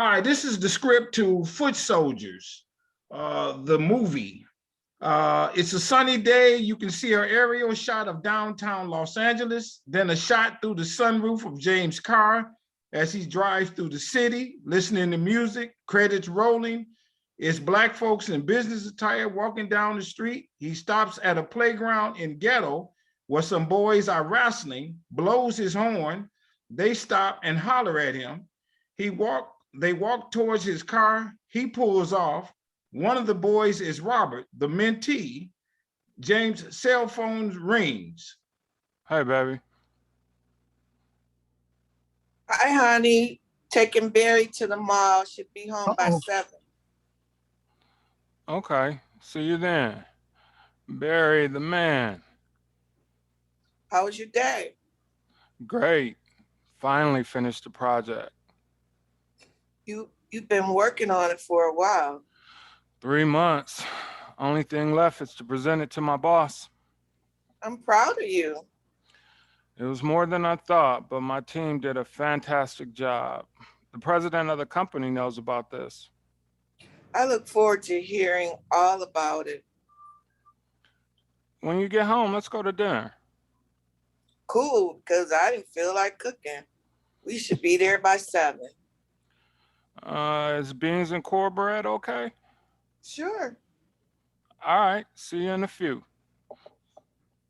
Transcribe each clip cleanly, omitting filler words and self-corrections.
All right, this is the script to Foot Soldiers, the movie. It's a sunny day. You can see an aerial shot of downtown Los Angeles, then a shot through the sunroof of James' car as he drives through the city, listening to music, credits rolling. It's Black folks in business attire walking down the street. He stops at a playground in Ghetto where some boys are wrestling, blows his horn. They stop and holler at him. They walk towards his car. He pulls off. One of the boys is Robert, the mentee. James' cell phone rings. Hey, baby. Hi, honey. Taking Barry to the mall. Should be home by 7. Okay, see you then. Barry the man. How was your day? Great. Finally finished the project. You've been working on it for a while. 3 months. Only thing left is to present it to my boss. I'm proud of you. It was more than I thought, but my team did a fantastic job. The president of the company knows about this. I look forward to hearing all about it. When you get home, let's go to dinner. Cool, because I didn't feel like cooking. We should be there by 7. Is beans and cornbread okay? Sure. All right, see you in a few.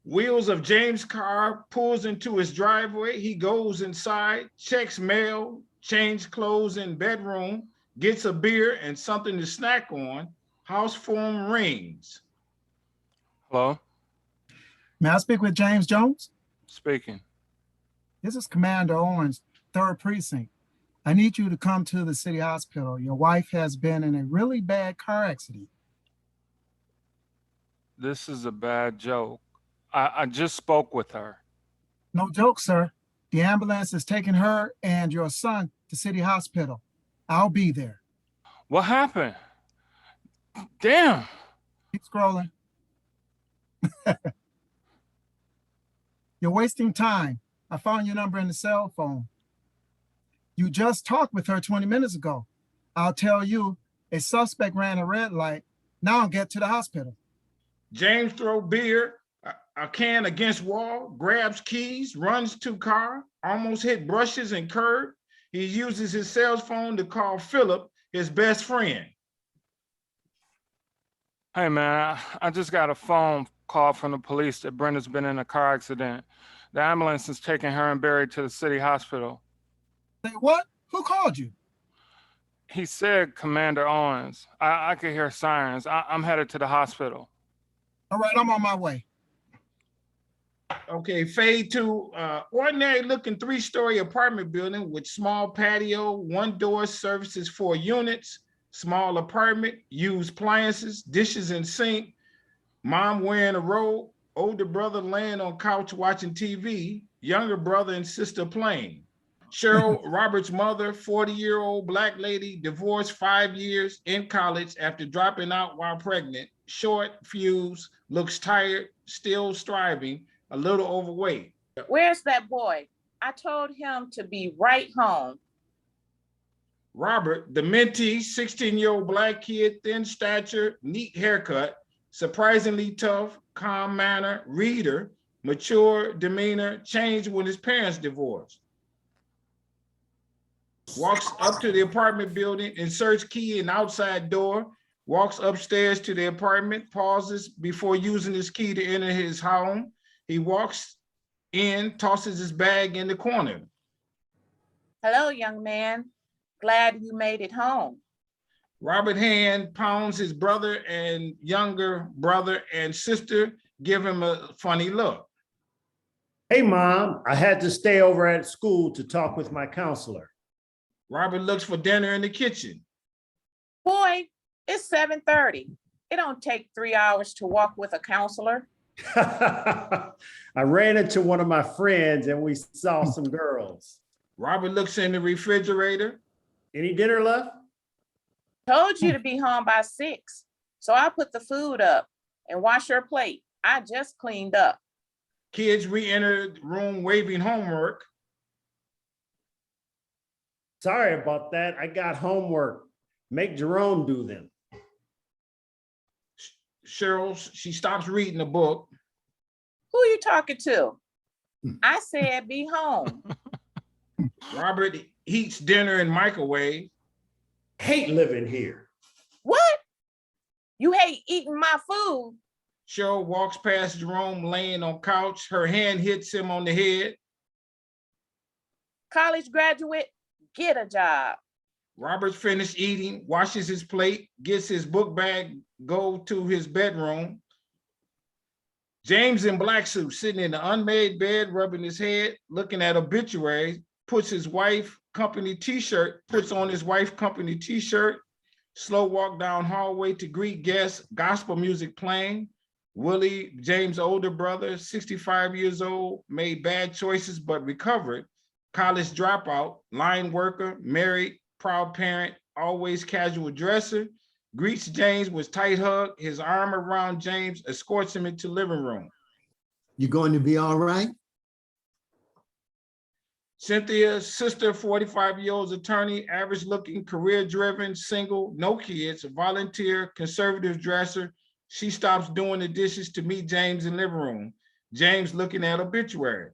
Wheels of James' car pulls into his driveway. He goes inside, checks mail, changes clothes in bedroom, gets a beer and something to snack on. House phone rings. Hello? May I speak with James Jones? Speaking. This is Commander Owens, 3rd Precinct. I need you to come to the city hospital. Your wife has been in a really bad car accident. This is a bad joke. I just spoke with her. No joke, sir. The ambulance is taking her and your son to city hospital. I'll be there. What happened? Damn. Keep scrolling. You're wasting time. I found your number in the cell phone. You just talked with her 20 minutes ago. I'll tell you, a suspect ran a red light. Now get to the hospital. James throws beer, a can against wall, grabs keys, runs to car, almost hit brushes and curb. He uses his cell phone to call Philip, his best friend. Hey, man, I just got a phone call from the police that Brenda's been in a car accident. The ambulance is taking her and Barry to the city hospital. Say what? Who called you? He said Commander Owens. I could hear sirens. I'm headed to the hospital. All right, I'm on my way. Okay, fade to ordinary looking 3-story apartment building with small patio, 1 door, services 4 units, small apartment, used appliances, dishes and sink, mom wearing a robe, older brother laying on couch watching TV, younger brother and sister playing. Cheryl, Robert's mother, 40-year-old Black lady, divorced 5 years, in college after dropping out while pregnant, short, fused, looks tired, still striving, a little overweight. Where's that boy? I told him to be right home. Robert, the mentee, 16-year-old Black kid, thin stature, neat haircut, surprisingly tough, calm manner, reader, mature demeanor, changed when his parents divorced. Walks up to the apartment building, inserts key in outside door, walks upstairs to the apartment, pauses before using his key to enter his home. He walks in, tosses his bag in the corner. Hello, young man. Glad you made it home. Robert Hand pounds his brother and younger brother and sister, give him a funny look. Hey, Mom, I had to stay over at school to talk with my counselor. Robert looks for dinner in the kitchen. Boy, it's 7:30. It don't take 3 hours to walk with a counselor. I ran into one of my friends and we saw some girls. Robert looks in the refrigerator. Any dinner left? Told you to be home by 6. So I put the food up and wash your plate. I just cleaned up. Kids re-enter the room waving homework. Sorry about that. I got homework. Make Jerome do them. Cheryl, she stops reading the book. Who you talking to? I said be home. Robert heats dinner in microwave. Hate living here. What? You hate eating my food? Cheryl walks past Jerome laying on couch. Her hand hits him on the head. College graduate, get a job. Robert's finished eating, washes his plate, gets his book bag, go to his bedroom. James in black suit sitting in the unmade bed, rubbing his head, looking at obituaries, puts on his wife company t-shirt, slow walk down hallway to greet guests, gospel music playing. Willie, James' older brother, 65 years old, made bad choices but recovered. College dropout, line worker, married, proud parent, always casual dresser, greets James with tight hug, his arm around James, escorts him into living room. You going to be all right? Cynthia, sister, 45-year-old attorney, average looking, career driven, single, no kids, volunteer, conservative dresser. She stops doing the dishes to meet James in living room. James looking at obituary.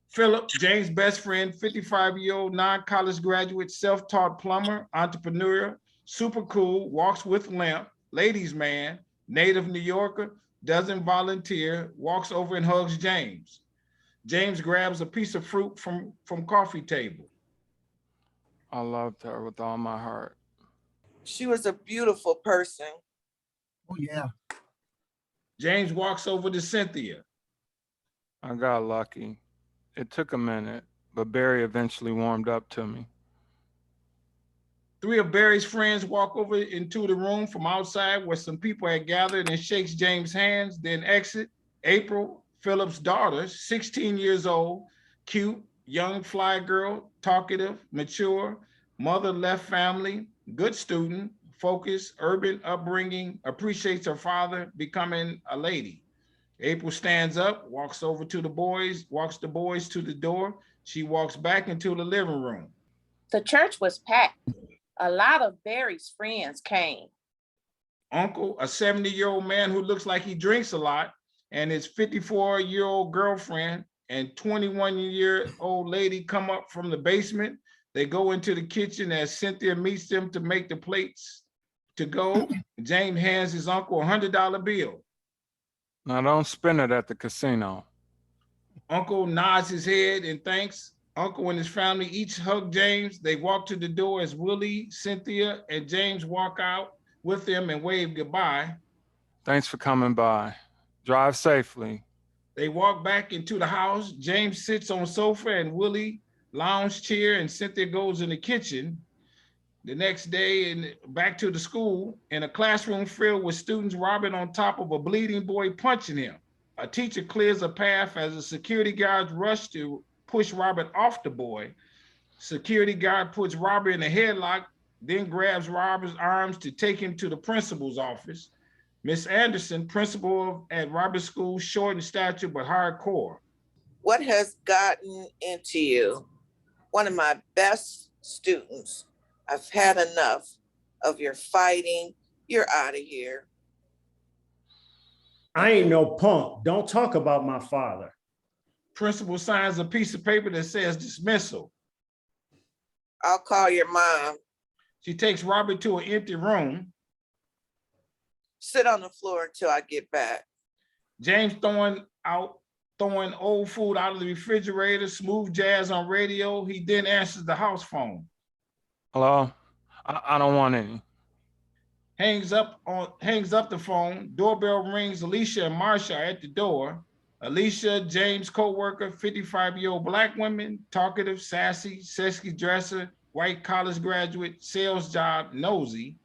Philip, James' best friend, 55-year-old non-college graduate, self-taught plumber, entrepreneur, super cool, walks with limp, ladies man, native New Yorker, doesn't volunteer, walks over and hugs James. James grabs a piece of fruit from coffee table. I loved her with all my heart. She was a beautiful person. Oh, yeah. James walks over to Cynthia. I got lucky. It took a minute, but Barry eventually warmed up to me. Three of Barry's friends walk over into the room from outside where some people had gathered and shakes James' hands, then exit. April, Philip's daughter, 16 years old, cute, young fly girl, talkative, mature, mother left family, good student, focused, urban upbringing, appreciates her father, becoming a lady. April stands up, walks over to the boys, walks the boys to the door. She walks back into the living room. The church was packed. A lot of Barry's friends came. Uncle, a 70-year-old man who looks like he drinks a lot, and his 54-year-old girlfriend and 21-year-old lady come up from the basement. They go into the kitchen as Cynthia meets them to make the plates to go. James hands his uncle a $100 bill. Now don't spend it at the casino. Uncle nods his head and thanks. Uncle and his family each hug James. They walk to the door as Willie, Cynthia, and James walk out with them and wave goodbye. Thanks for coming by. Drive safely. They walk back into the house. James sits on sofa and Willie lounge chair, and Cynthia goes in the kitchen. The next day, back to the school, in a classroom filled with students, Robert on top of a bleeding boy punching him. A teacher clears a path as the security guards rush to push Robert off the boy. Security guard puts Robert in a headlock, then grabs Robert's arms to take him to the principal's office. Miss Anderson, principal at Robert's school, short in stature but hardcore. What has gotten into you? One of my best students. I've had enough of your fighting. You're out of here. I ain't no punk. Don't talk about my father. Principal signs a piece of paper that says dismissal. I'll call your mom. She takes Robert to an empty room. Sit on the floor until I get back. James throwing old food out of the refrigerator, smooth jazz on radio. He then answers the house phone. Hello? I don't want any. Hangs up the phone. Doorbell rings. Alicia and Marsha are at the door. Alicia, James' co-worker, 55-year-old black woman, talkative, sassy, sexy dresser, white college graduate, sales job, nosy.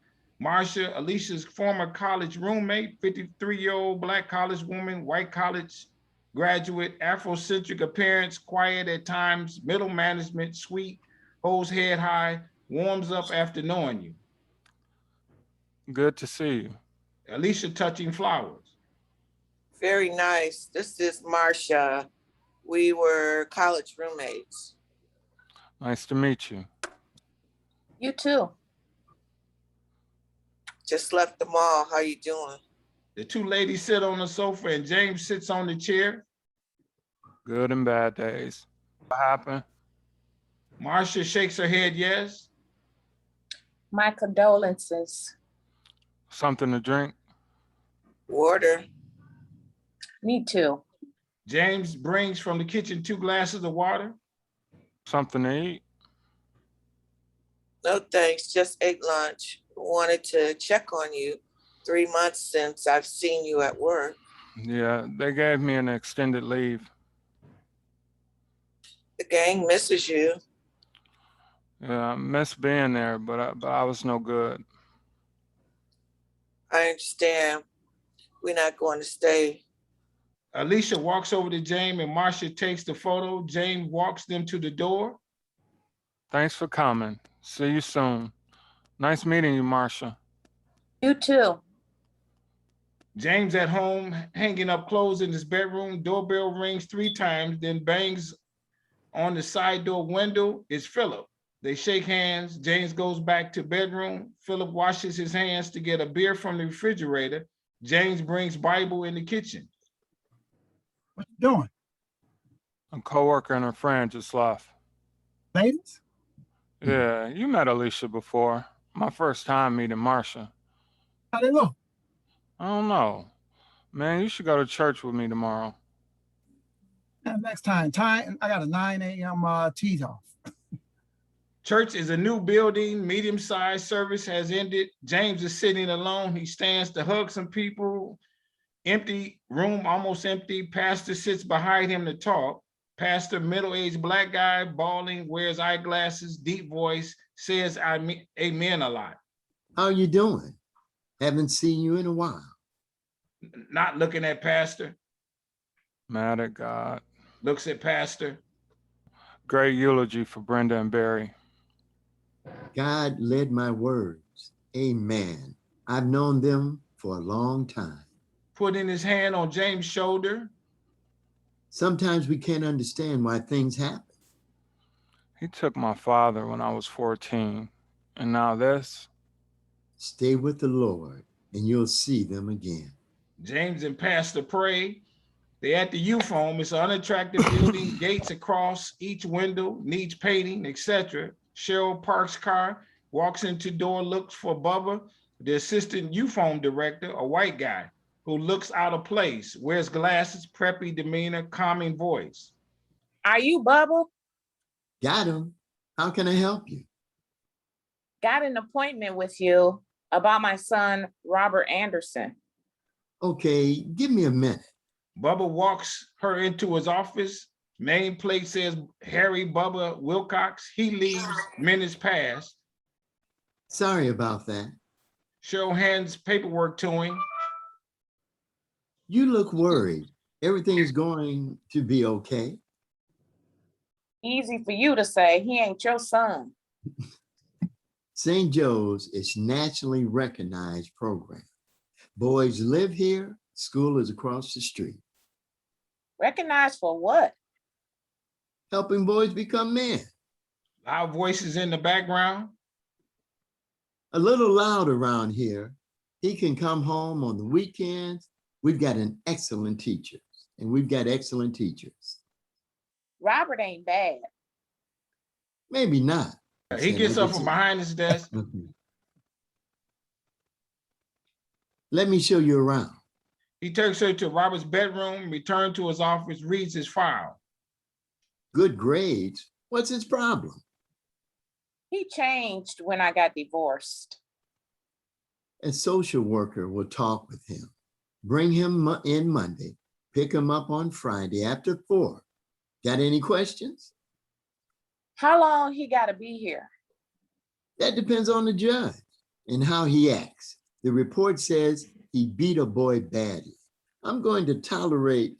Marsha, Alicia's former college roommate, 53-year-old black college woman, white college graduate, Afrocentric appearance, quiet at times, middle management, sweet, holds head high, warms up after knowing you. Good to see you. Alicia touching flowers. Very nice. This is Marsha. We were college roommates. Nice to meet you. You too. Just left the mall. How you doing? The two ladies sit on the sofa and James sits on the chair. Good and bad days. What happened? Marcia shakes her head yes. My condolences. Something to drink? Water. Me too. James brings from the kitchen 2 glasses of water. Something to eat? No thanks. Just ate lunch. Wanted to check on you. 3 months since I've seen you at work. Yeah, they gave me an extended leave. The gang misses you. Yeah, I miss being there, but I was no good. I understand. We're not going to stay. Alicia walks over to James and Marcia takes the photo. James walks them to the door. Thanks for coming. See you soon. Nice meeting you, Marcia. You too. James at home, hanging up clothes in his bedroom. Doorbell rings 3 times, then bangs on the side door window. It's Philip. They shake hands. James goes back to bedroom. Philip washes his hands to get a beer from the refrigerator. James brings Bible in the kitchen. What you doing? A coworker and her friend just left. Ladies? Yeah, you met Alicia before. My first time meeting Marcia. How they look? I don't know. Man, you should go to church with me tomorrow. Next time, I got a 9 a.m. tease off. Church is a new building, medium-sized service has ended. James is sitting alone. He stands to hug some people. Empty room, almost empty. Pastor sits behind him to talk. Pastor, middle-aged black guy, balding, wears eyeglasses, deep voice, says amen a lot. How you doing? Haven't seen you in a while. Not looking at Pastor, Mad at God. looks at Pastor. Great eulogy for Brenda and Barry. God led my words. Amen. I've known them for a long time. Putting his hand on James' shoulder. Sometimes we can't understand why things happen. He took my father when I was 14. And now this? Stay with the Lord and you'll see them again. James and Pastor pray. They at the youth home. It's an unattractive building, gates across each window, needs painting, etc. Cheryl parks car, walks into door, looks for Bubba, the assistant youth home director, a white guy who looks out of place, wears glasses, preppy demeanor, calming voice. Are you Bubba? Got him. How can I help you? Got an appointment with you about my son, Robert Anderson. Okay, give me a minute. Bubba walks her into his office. Nameplate says Harry Bubba Wilcox. He leaves, minutes pass. Sorry about that. Cheryl hands paperwork to him. You look worried. Everything is going to be okay. Easy for you to say, he ain't your son. St. Joe's is nationally recognized program. Boys live here, school is across the street. Recognized for what? Helping boys become men. Loud voices in the background. A little loud around here. He can come home on the weekends. We've got an excellent teacher, and we've got excellent teachers. Robert ain't bad. Maybe not. He gets up from behind his desk. Let me show you around. He takes her to Robert's bedroom, returns to his office, reads his file. Good grades. What's his problem? He changed when I got divorced. A social worker will talk with him. Bring him in Monday. Pick him up on Friday after 4. Got any questions? How long he gotta be here? That depends on the judge and how he acts. The report says he beat a boy badly. I'm not going to tolerate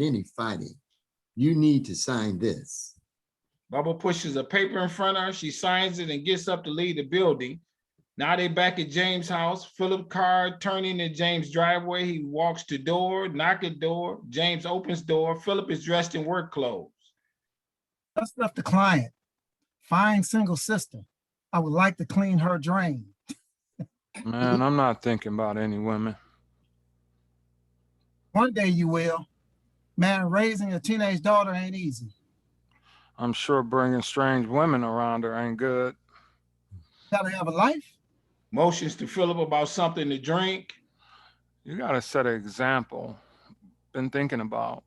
any fighting. You need to sign this. Bubba pushes a paper in front of her. She signs it and gets up to leave the building. Now they back at James' house. Philip car turning in James' driveway. He walks to door, knock at door. James opens door. Philip is dressed in work clothes. Just left the client. Fine single sister. I would like to clean her drain. Man, I'm not thinking about any women. One day you will. Man, raising a teenage daughter ain't easy. I'm sure bringing strange women around her ain't good. Gotta have a life. Motions to Philip about something to drink. You gotta set an example. Been thinking about.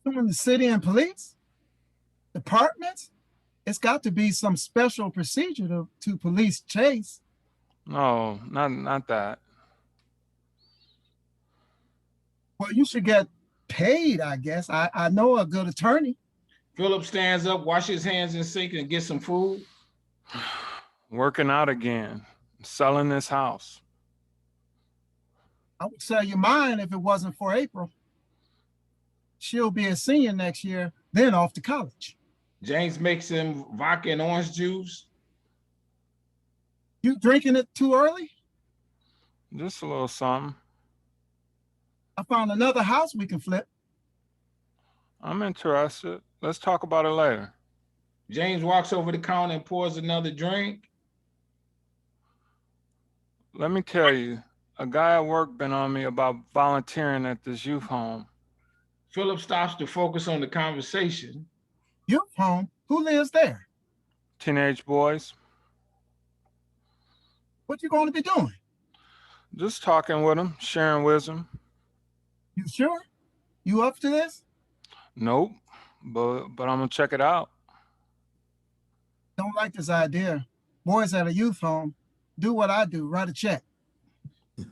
Doing the city and police departments, it's got to be some special procedure to police chase. No, not that. Well, you should get paid, I guess. I know a good attorney. Philip stands up, washes his hands in sink, and gets some food. Working out again. Selling this house. I would sell you mine if it wasn't for April. She'll be a senior next year, then off to college. James makes him vodka and orange juice. You drinking it too early? Just a little something. I found another house we can flip. I'm interested. Let's talk about it later. James walks over the counter and pours another drink. Let me tell you, a guy at work been on me about volunteering at this youth home. Philip stops to focus on the conversation. Youth home? Who lives there? Teenage boys. What you going to be doing? Just talking with them, sharing wisdom. You sure? You up to this? Nope, but I'm gonna check it out. Don't like this idea. Boys at a youth home, do what I do, write a check.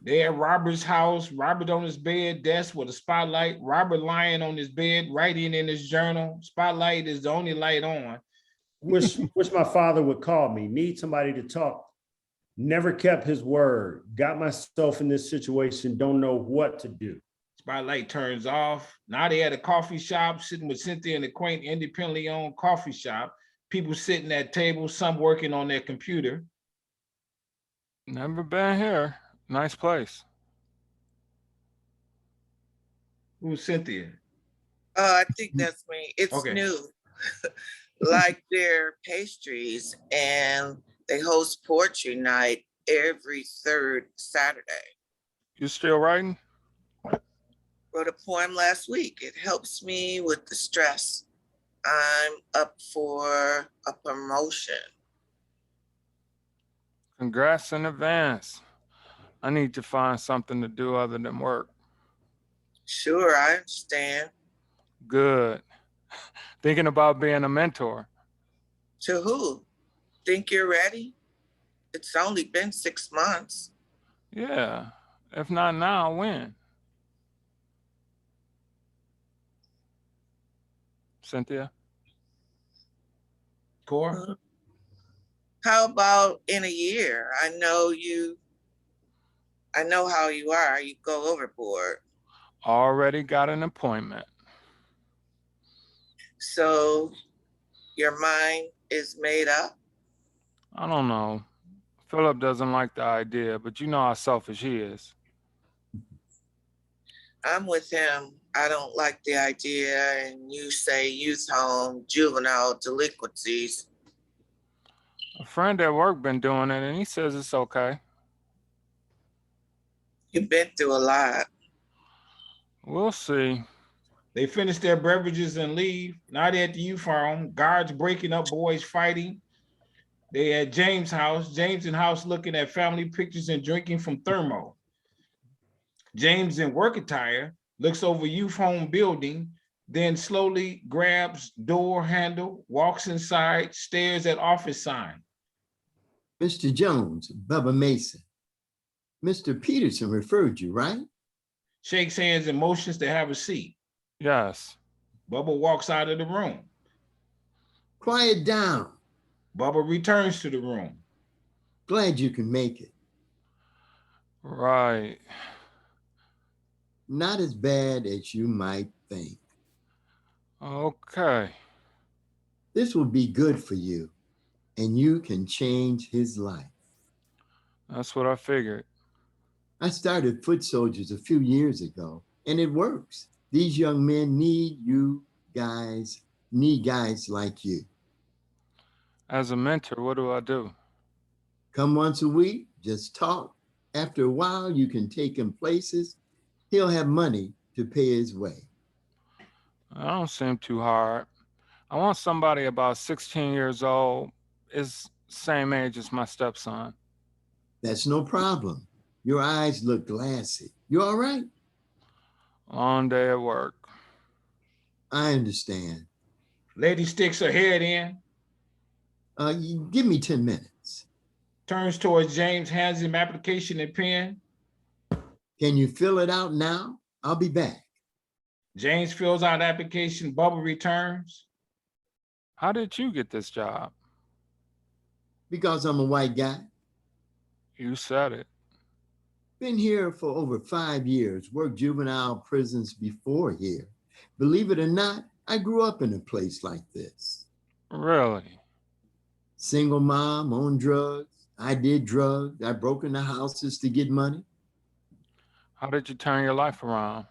They're at Robert's house. Robert on his bed, desk with a spotlight. Robert lying on his bed, writing in his journal. Spotlight is the only light on. Wish my father would call me. Need somebody to talk. Never kept his word. Got myself in this situation. Don't know what to do. Spotlight turns off. Now they at a coffee shop, sitting with Cynthia in a quaint, independently owned coffee shop. People sitting at tables, some working on their computer. Never been here. Nice place. Who's Cynthia? I think that's me. It's Okay. new. Like their pastries, and they host poetry night every third Saturday. You still writing? Wrote a poem last week. It helps me with the stress. I'm up for a promotion. Congrats in advance. I need to find something to do other than work. Sure, I understand. Good. Thinking about being a mentor. To who? Think you're ready? It's only been 6 months. Yeah. If not now, when? Cynthia? Cora? How about in a year? I know how you are. You go overboard. Already got an appointment. So your mind is made up? I don't know. Philip doesn't like the idea, but you know how selfish he is. I'm with him. I don't like the idea. And you say youth home, juvenile delinquencies. A friend at work been doing it, and he says it's okay. You've been through a lot. We'll see. They finish their beverages and leave. Now they're at the youth home. Guards breaking up, boys fighting. They at James' house. James in house looking at family pictures and drinking from thermo. James in work attire looks over youth home building, then slowly grabs door handle, walks inside, stares at office sign. Mr. Jones, Bubba Mason. Mr. Peterson referred you, right? Shakes hands and motions to have a seat. Yes. Bubba walks out of the room. Quiet down. Bubba returns to the room. Glad you can make it. Right. Not as bad as you might think. Okay. This will be good for you, and you can change his life. That's what I figured. I started Foot Soldiers a few years ago, and it works. These young men need guys like you. As a mentor, what do I do? Come once a week, just talk. After a while, you can take him places. He'll have money to pay his way. I don't seem too hard. I want somebody about 16 years old, is same age as my stepson. That's no problem. Your eyes look glassy. You all right? Long day at work. I understand. Lady sticks her head in, Give me 10 minutes. turns towards James, hands him application and pen. Can you fill it out now? I'll be back. James fills out application, Bubba returns. How did you get this job? Because I'm a white guy. You said it. Been here for over 5 years, worked juvenile prisons before here. Believe it or not, I grew up in a place like this. Really? Single mom, owned drugs. I did drugs. I broke into houses to get money. How did you turn your life around?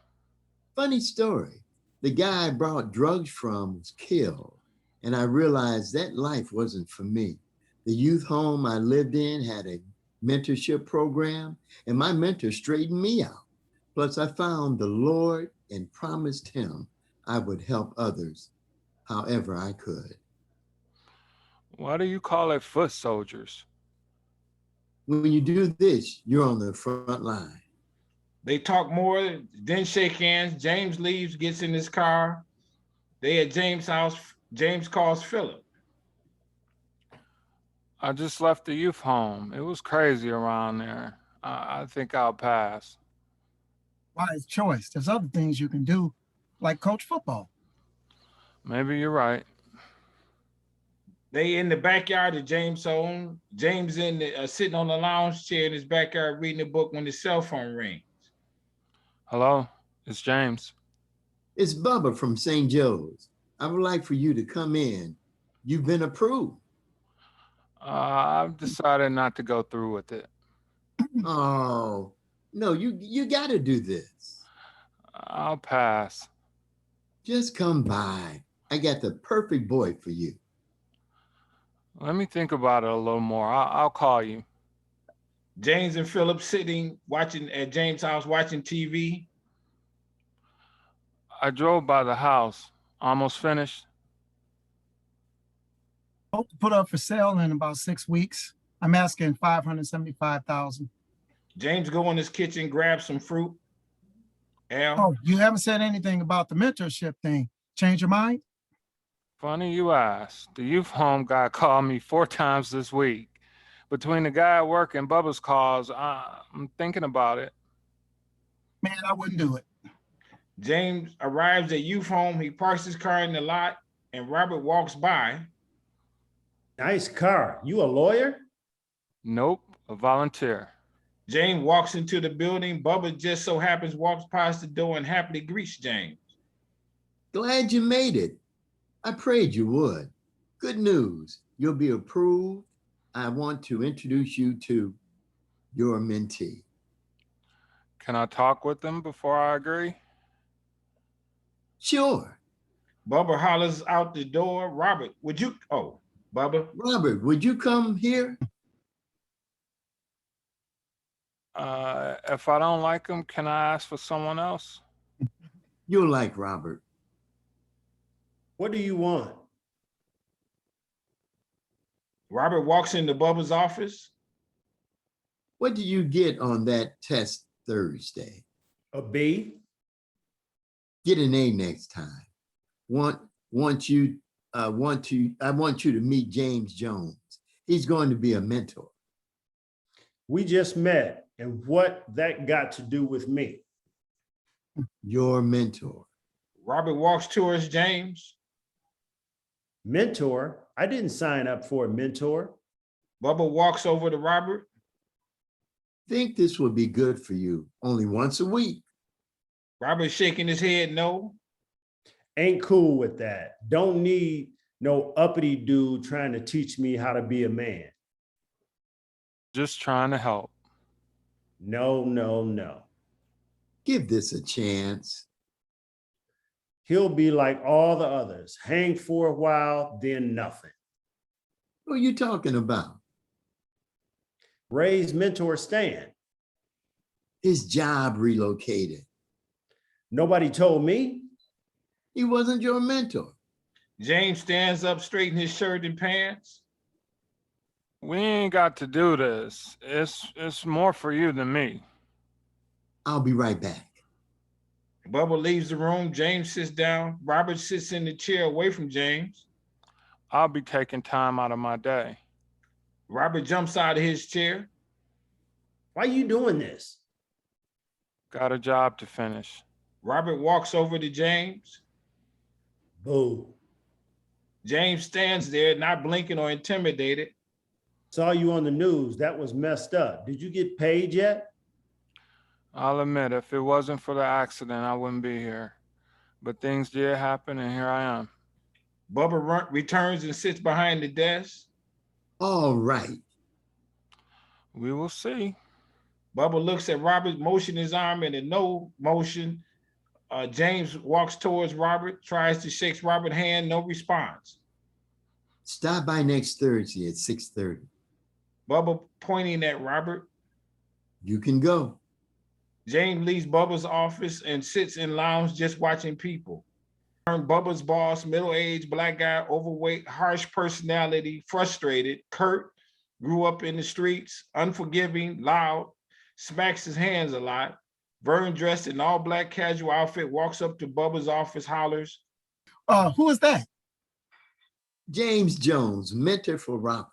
Funny story. The guy I brought drugs from was killed, and I realized that life wasn't for me. The youth home I lived in had a mentorship program, and my mentor straightened me out. Plus, I found the Lord and promised him I would help others however I could. Why do you call it foot soldiers? When you do this, you're on the front line. They talk more, then shake hands. James leaves, gets in his car. They at James' house. James calls Philip. I just left the youth home. It was crazy around there. I think I'll pass. Wise choice. There's other things you can do, like coach football. Maybe you're right. They in the backyard of James' home. James sitting on the lounge chair in his backyard reading a book when his cell phone rings. Hello, it's James. It's Bubba from St. Joe's. I would like for you to come in. You've been approved. I've decided not to go through with it. Oh, no, you got to do this. I'll pass. Just come by. I got the perfect boy for you. Let me think about it a little more. I'll call you. James and Philip sitting, watching at James' house, watching TV. I drove by the house. Almost finished. Hope to put up for sale in about 6 weeks. I'm asking $575,000. James go in his kitchen, grab some fruit. Al, Oh, you haven't said anything about the mentorship thing. Change your mind? Funny you ask. The youth home guy called me 4 times this week. Between the guy at work and Bubba's calls, I'm thinking about it. Man, I wouldn't do it. James arrives at youth home. He parks his car in the lot, and Robert walks by. Nice car. You a lawyer? Nope, a volunteer. James walks into the building. Bubba just so happens walks past the door and happily greets James. Glad you made it. I prayed you would. Good news. You'll be approved. I want to introduce you to your mentee. Can I talk with them before I agree? Sure. Bubba hollers out the door. Robert, would you? Oh, Bubba. Robert, would you come here? If I don't like them, can I ask for someone else? You'll like Robert. What do you want? Robert walks into Bubba's office. What did you get on that test Thursday? A B? Get an A next time. I want you to meet James Jones. He's going to be a mentor. We just met, and what that got to do with me? Your mentor. Robert walks towards James. Mentor? I didn't sign up for a mentor. Bubba walks over to Robert. Think this would be good for you. Only once a week. Robert shaking his head no. Ain't cool with that. Don't need no uppity dude trying to teach me how to be a man. Just trying to help. No, no, no. Give this a chance. He'll be like all the others. Hang for a while, then nothing. What are you talking about? Ray's mentor, Stan. His job relocated. Nobody told me. He wasn't your mentor. James stands up, straightening his shirt and pants. We ain't got to do this. It's more for you than me. I'll be right back. Bubba leaves the room. James sits down. Robert sits in the chair away from James. I'll be taking time out of my day. Robert jumps out of his chair. Why you doing this? Got a job to finish. Robert walks over to James. Boo. James stands there, not blinking or intimidated. Saw you on the news. That was messed up. Did you get paid yet? I'll admit, if it wasn't for the accident, I wouldn't be here. But things did happen, and here I am. Bubba returns and sits behind the desk. All right. We will see. Bubba looks at Robert, motion his arm in a no motion. James walks towards Robert, tries to shake Robert's hand, no response. Stop by next Thursday at 6:30. Bubba pointing at Robert. You can go. James leaves Bubba's office and sits in lounge just watching people. Bubba's boss, middle-aged black guy, overweight, harsh personality, frustrated, curt, grew up in the streets, unforgiving, loud, smacks his hands a lot. Vern, dressed in all black casual outfit, walks up to Bubba's office, hollers. Who is that? James Jones, mentor for Robert.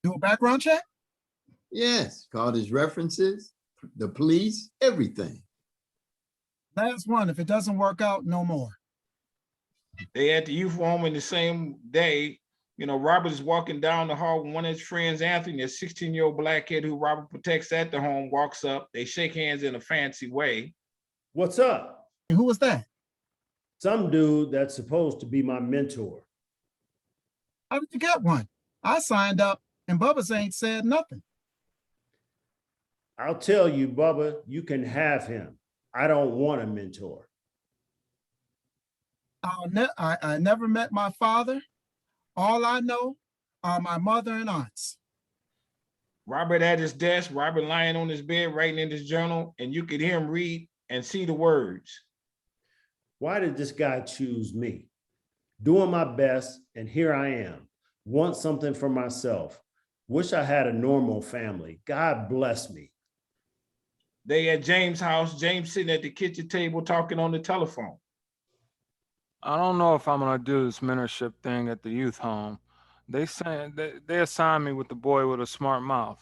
Do a background check? Yes, called his references, the police, everything. Last one. If it doesn't work out, no more. They at the youth home in the same day. You know, Robert is walking down the hall with one of his friends, Anthony, a 16-year-old black kid who Robert protects at the home, walks up. They shake hands in a fancy way. What's up? And who was that? Some dude that's supposed to be my mentor. How did you get one? I signed up and Bubba's ain't said nothing. I'll tell you, Bubba, you can have him. I don't want a mentor. I never met my father. All I know are my mother and aunts. Robert at his desk, Robert lying on his bed, writing in his journal, and you could hear him read and see the words. Why did this guy choose me? Doing my best, and here I am. Want something for myself. Wish I had a normal family. God bless me. They at James' house, James sitting at the kitchen table talking on the telephone. I don't know if I'm gonna do this mentorship thing at the youth home. They assigned me with the boy with a smart mouth.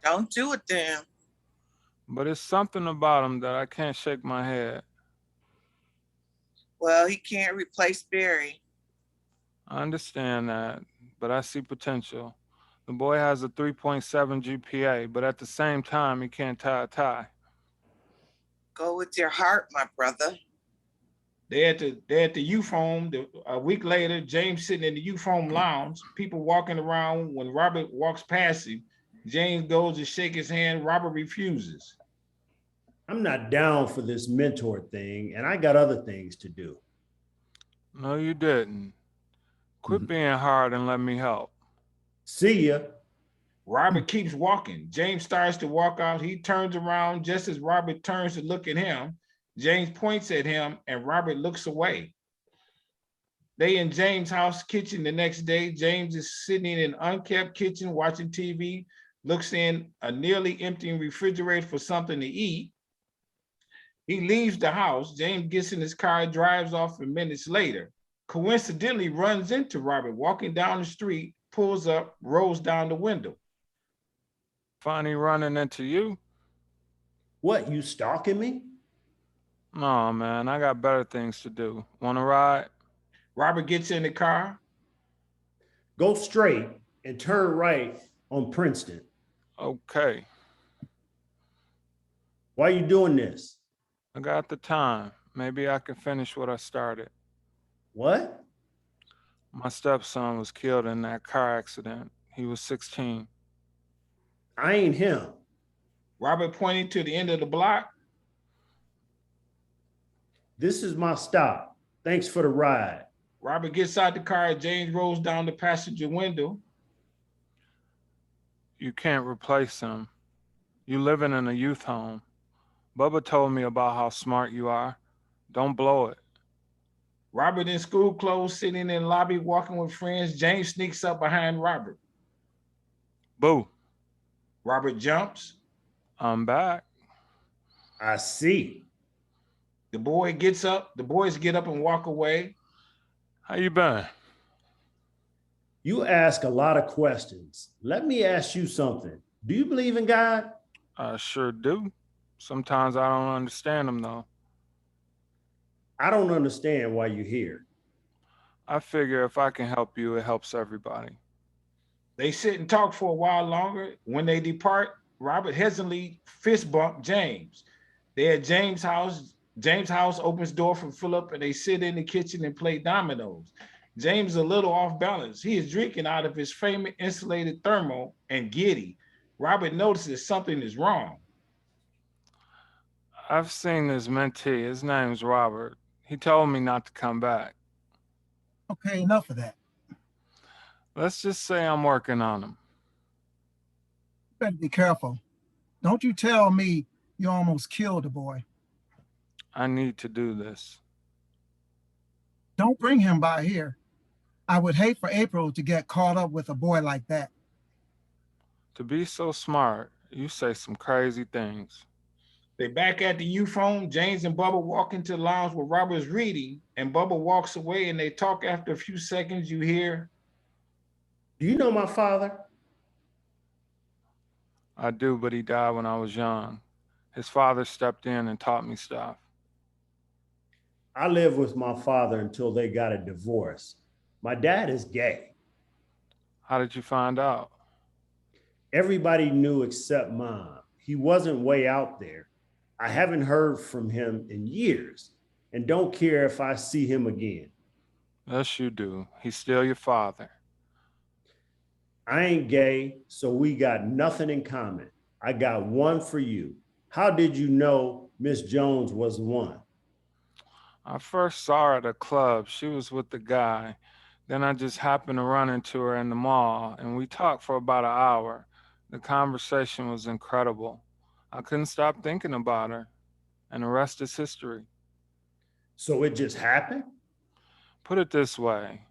Don't do it then. But it's something about him that I can't shake my head. Well, he can't replace Barry. I understand that, but I see potential. The boy has a 3.7 GPA, but at the same time, he can't tie a tie. Go with your heart, my brother. They're at the youth home. A week later, James sitting in the youth home lounge, people walking around. When Robert walks past him, James goes to shake his hand. Robert refuses. I'm not down for this mentor thing, and I got other things to do. No, you didn't. Quit being hard and let me help. See ya. Robert keeps walking. James starts to walk out. He turns around just as Robert turns to look at him. James points at him and Robert looks away. They in James' house kitchen the next day. James is sitting in an unkept kitchen watching TV, looks in a nearly empty refrigerator for something to eat. He leaves the house. James gets in his car, drives off, and minutes later, coincidentally runs into Robert walking down the street, pulls up, rolls down the window. Funny running into you? What, you stalking me? No, man, I got better things to do. Want to ride? Robert gets in the car. Go straight and turn right on Princeton. Okay, Why you doing this? I got the time. Maybe I can finish what I started. What? My stepson was killed in that car accident. He was 16. I ain't him. Robert pointing to the end of the block. This is my stop. Thanks for the ride. Robert gets out the car. James rolls down the passenger window. You can't replace him. You living in a youth home. Bubba told me about how smart you are. Don't blow it. Robert in school clothes, sitting in the lobby, walking with friends. James sneaks up behind Robert. Boo, Robert jumps. I'm back. I see. The boy gets up. The boys get up and walk away. How you been? You ask a lot of questions. Let me ask you something. Do you believe in God? I sure do. Sometimes I don't understand him though. I don't understand why you're here. I figure if I can help you, it helps everybody. They sit and talk for a while longer. When they depart, Robert hesitantly fist bump James. They're at James' house. James' house opens door for Philip, and they sit in the kitchen and play dominoes. James is a little off balance. He is drinking out of his famous insulated thermal and giddy. Robert notices something is wrong. I've seen this mentee. His name's Robert. He told me not to come back. Okay, enough of that. Let's just say I'm working on him. Better be careful. Don't you tell me you almost killed the boy. I need to do this. Don't bring him by here. I would hate for April to get caught up with a boy like that. To be so smart, you say some crazy things. They back at the youth home. James and Bubba walk into the lounge where Robert is reading, and Bubba walks away and they talk. After a few seconds, you hear, Do you know my father? I do, but he died when I was young. His father stepped in and taught me stuff. I lived with my father until they got a divorce. My dad is gay. How did you find out? Everybody knew except Mom. He wasn't way out there. I haven't heard from him in years and don't care if I see him again. Yes, you do. He's still your father. I ain't gay, so we got nothing in common. I got one for you. How did you know Miss Jones was the one? I first saw her at a club. She was with the guy. Then I just happened to run into her in the mall, and we talked for about an hour. The conversation was incredible. I couldn't stop thinking about her, and the rest is history. So it just happened? Put it this way,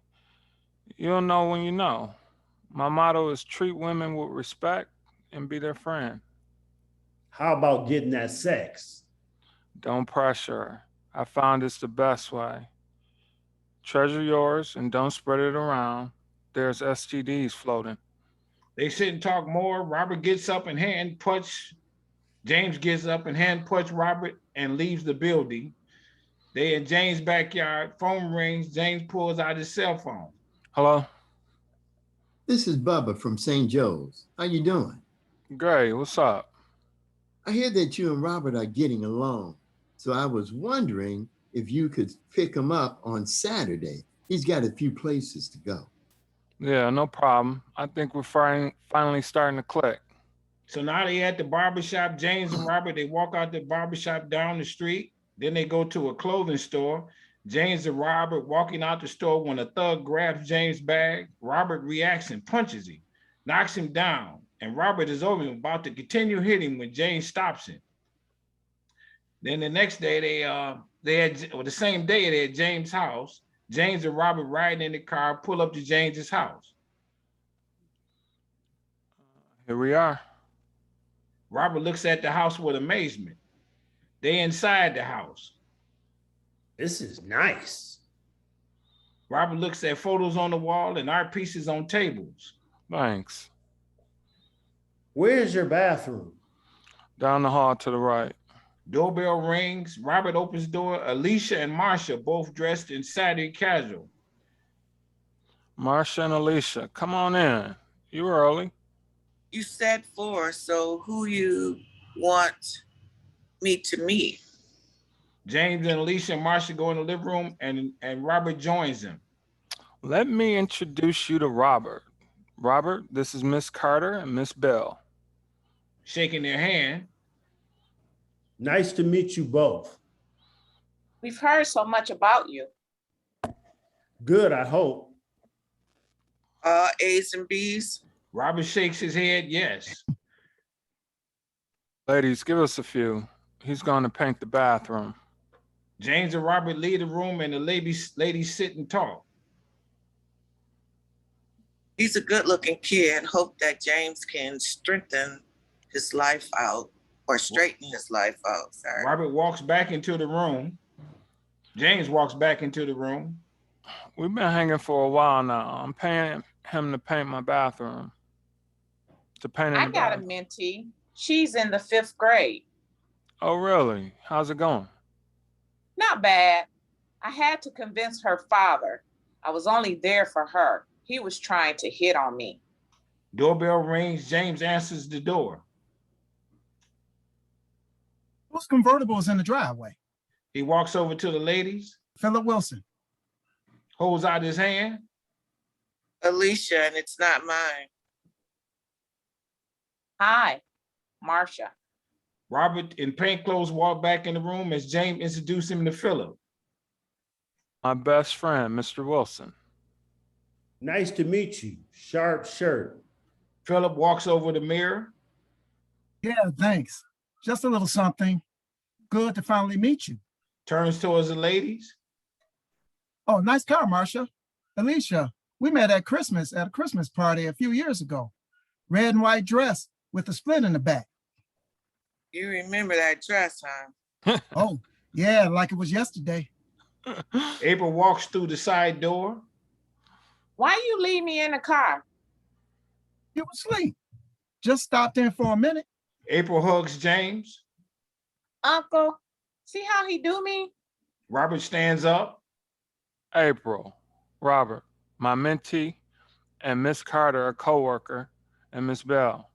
you'll know when you know. My motto is treat women with respect and be their friend. How about getting that sex? Don't pressure her. I found it's the best way. Treasure yours and don't spread it around. There's STDs floating. they sit and talk more. Robert gets up and hand punch. James gets up and hand punch Robert and leaves the building. They in James' backyard. Phone rings. James pulls out his cell phone. Hello? This is Bubba from St. Joe's. How you doing? Gray, what's up? I hear that you and Robert are getting along. So I was wondering if you could pick him up on Saturday. He's got a few places to go. Yeah, no problem. I think we're finally starting to click. So now they at the barbershop. James and Robert, they walk out the barbershop down the street. Then they go to a clothing store. James and Robert walking out the store when a thug grabs James' bag. Robert reacts and punches him, knocks him down, and Robert is over him, about to continue hitting when James stops him. Then the next day, the same day, they at James' house. James and Robert riding in the car, pull up to James's house. Here we are. Robert looks at the house with amazement. They inside the house. This is nice. Robert looks at photos on the wall and art pieces on tables. Thanks. Where's your bathroom? Down the hall to the right. Doorbell rings. Robert opens the door. Alicia and Marsha, both dressed in Saturday casual. Marsha and Alicia, come on in. You early. You said 4, so who you want me to meet? James and Alicia and Marsha go in the living room and Robert joins them. Let me introduce you to Robert. Robert, this is Miss Carter and Miss Bell. Shaking their hand. Nice to meet you both. We've heard so much about you. Good, I hope. A's and B's? Robert shakes his head, yes. Ladies, give us a few. He's going to paint the bathroom. James and Robert leave the room and the ladies sit and talk. He's a good-looking kid. Hope that James can strengthen his life out or straighten his life out. Sorry. Robert walks back into the room. James walks back into the room. We've been hanging for a while now. I'm paying him to paint my bathroom. To paint in I the got a bathroom. mentee. She's in the 5th grade. Oh, really? How's it going? Not bad. I had to convince her father. I was only there for her. He was trying to hit on me. Doorbell rings. James answers the door. Whose convertible is in the driveway? He walks over to the ladies, Philip Wilson. holds out his hand. Alicia, and it's not mine. Hi, Marsha. Robert in paint clothes walk back in the room as James introduced him to Philip. My best friend, Mr. Wilson. Nice to meet you. Sharp shirt. Philip walks over the mirror. Yeah, thanks. Just a little something. Good to finally meet you. Turns towards the ladies. Oh, nice car, Marsha. Alicia, we met at Christmas at a Christmas party a few years ago. Red and white dress with a split in the back. You remember that dress, huh? Oh, yeah, like it was yesterday. April walks through the side door. Why you leave me in the car? You were asleep. Just stopped in for a minute. April hugs James. Uncle, see how he do me? Robert stands up. April, Robert, my mentee, and Miss Carter, a coworker, and Miss Bell.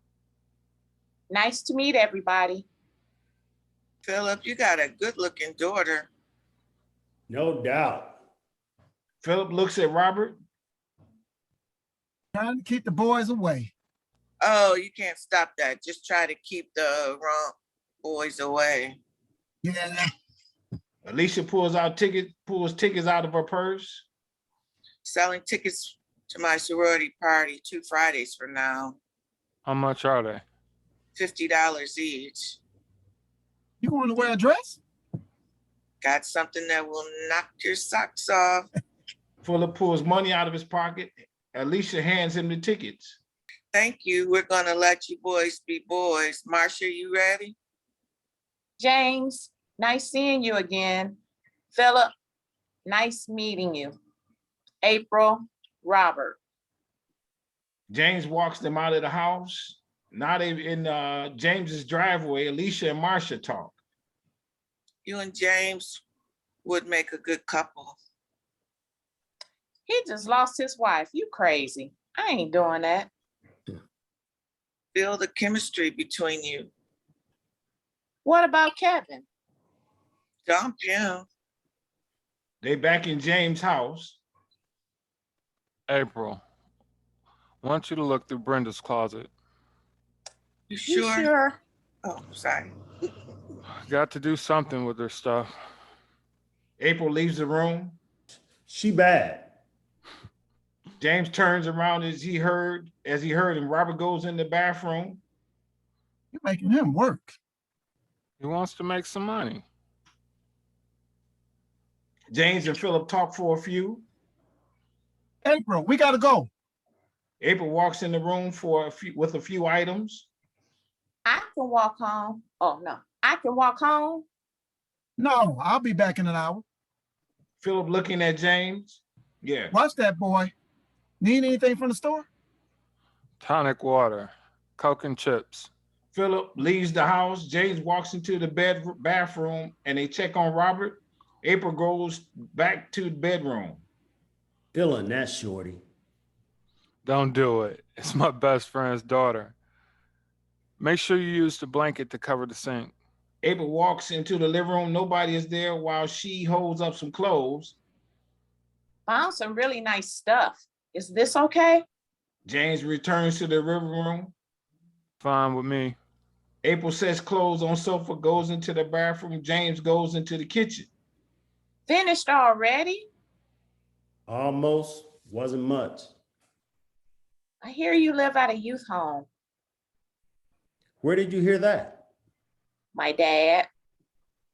Nice to meet everybody. Philip, you got a good-looking daughter. No doubt. Philip looks at Robert. Trying to keep the boys away. Oh, you can't stop that. Just try to keep the wrong boys away. Yeah, Alicia pulls tickets out of her purse. Selling tickets to my sorority party 2 Fridays from now. How much are they? $50 each. you want to wear a dress? Got something that will knock your socks off. Philip pulls money out of his pocket. Alicia hands him the tickets. Thank you. We're gonna let you boys be boys. Marsha, you ready? James, nice seeing you again. Philip, nice meeting you. April, Robert. James walks them out of the house. Now they in James's driveway. Alicia and Marsha talk. You and James would make a good couple. He just lost his wife. You crazy. I ain't doing that. Feel the chemistry between you. What about Kevin? Dump him. They back in James' house. April, I want you to look through Brenda's closet. You You sure? sure? Oh, sorry. Got to do something with her stuff. April leaves the room. She bad. James turns around as he heard, and Robert goes in the bathroom. You're making him work. He wants to make some money. James and Philip talk for a few. April, we gotta go. April walks in the room with a few items. I can walk home. Oh, no. I can walk home. No, I'll be back in an hour. Philip looking at James. Yeah. Watch that boy. Need anything from the store? Tonic water, Coke and chips. Philip leaves the house. James walks into the bathroom and they check on Robert. April goes back to the bedroom. Feeling that, shorty. Don't do it. It's my best friend's daughter. Make sure you use the blanket to cover the sink. April walks into the living room. Nobody is there while she holds up some clothes. Found some really nice stuff. Is this okay? James returns to the living room. Fine with me. April sets clothes on sofa, goes into the bathroom. James goes into the kitchen. Finished already? Almost. Wasn't much. I hear you live at a youth home. Where did you hear that? My dad.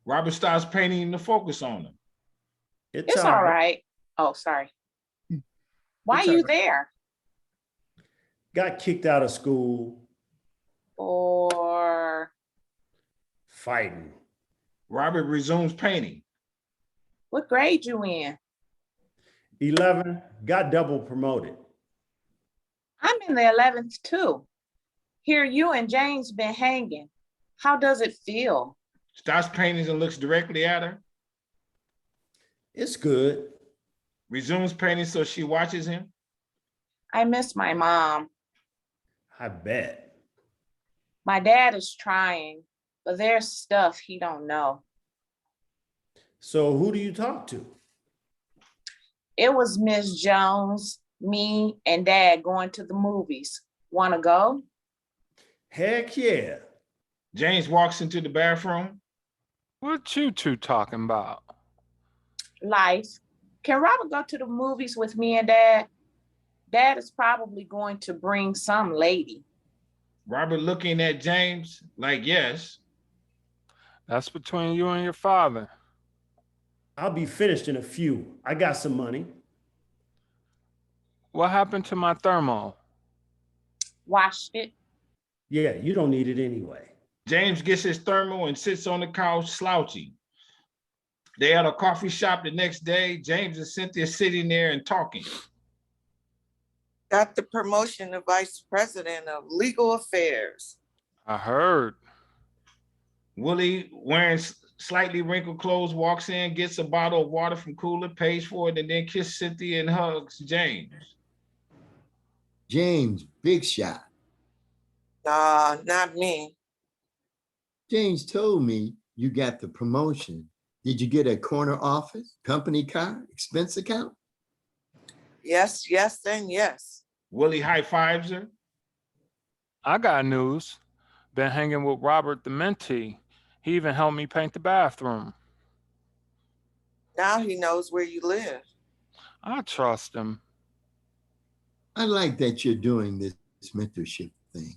Robert starts painting the focus on him. It's all right. Oh, sorry. Why It's you all right. there? Got kicked out of school, Or fighting. Robert resumes painting. what grade you in? 11, got double promoted. I'm in the 11th too. Hear you and James been hanging. How does it feel? Starts painting and looks directly at her. It's good. Resumes painting so she watches him. I miss my mom. I bet. My dad is trying, but there's stuff he don't know. So who do you talk to? It was Miss Jones, me, and Dad going to the movies. Wanna go? Heck yeah. James walks into the bathroom. What you two talking about? Life. Can Robert go to the movies with me and Dad? Dad is probably going to bring some lady. Robert looking at James like, yes. That's between you and your father. I'll be finished in a few. I got some money. What happened to my thermal? Washed it. Yeah, you don't need it anyway. James gets his thermal and sits on the couch slouching. They at a coffee shop the next day. James and Cynthia sitting there and talking. Got the promotion to vice president of legal affairs. I heard. Willie, wearing slightly wrinkled clothes, walks in, gets a bottle of water from cooler, pays for it, and then kisses Cynthia and hugs James. James, big shot. Nah, not me. James told me you got the promotion. Did you get a corner office, company car, expense account? Yes, yes, and yes. Willie high fives her. I got news. Been hanging with Robert the mentee. He even helped me paint the bathroom. Now he knows where you live. I trust him. I like that you're doing this mentorship thing.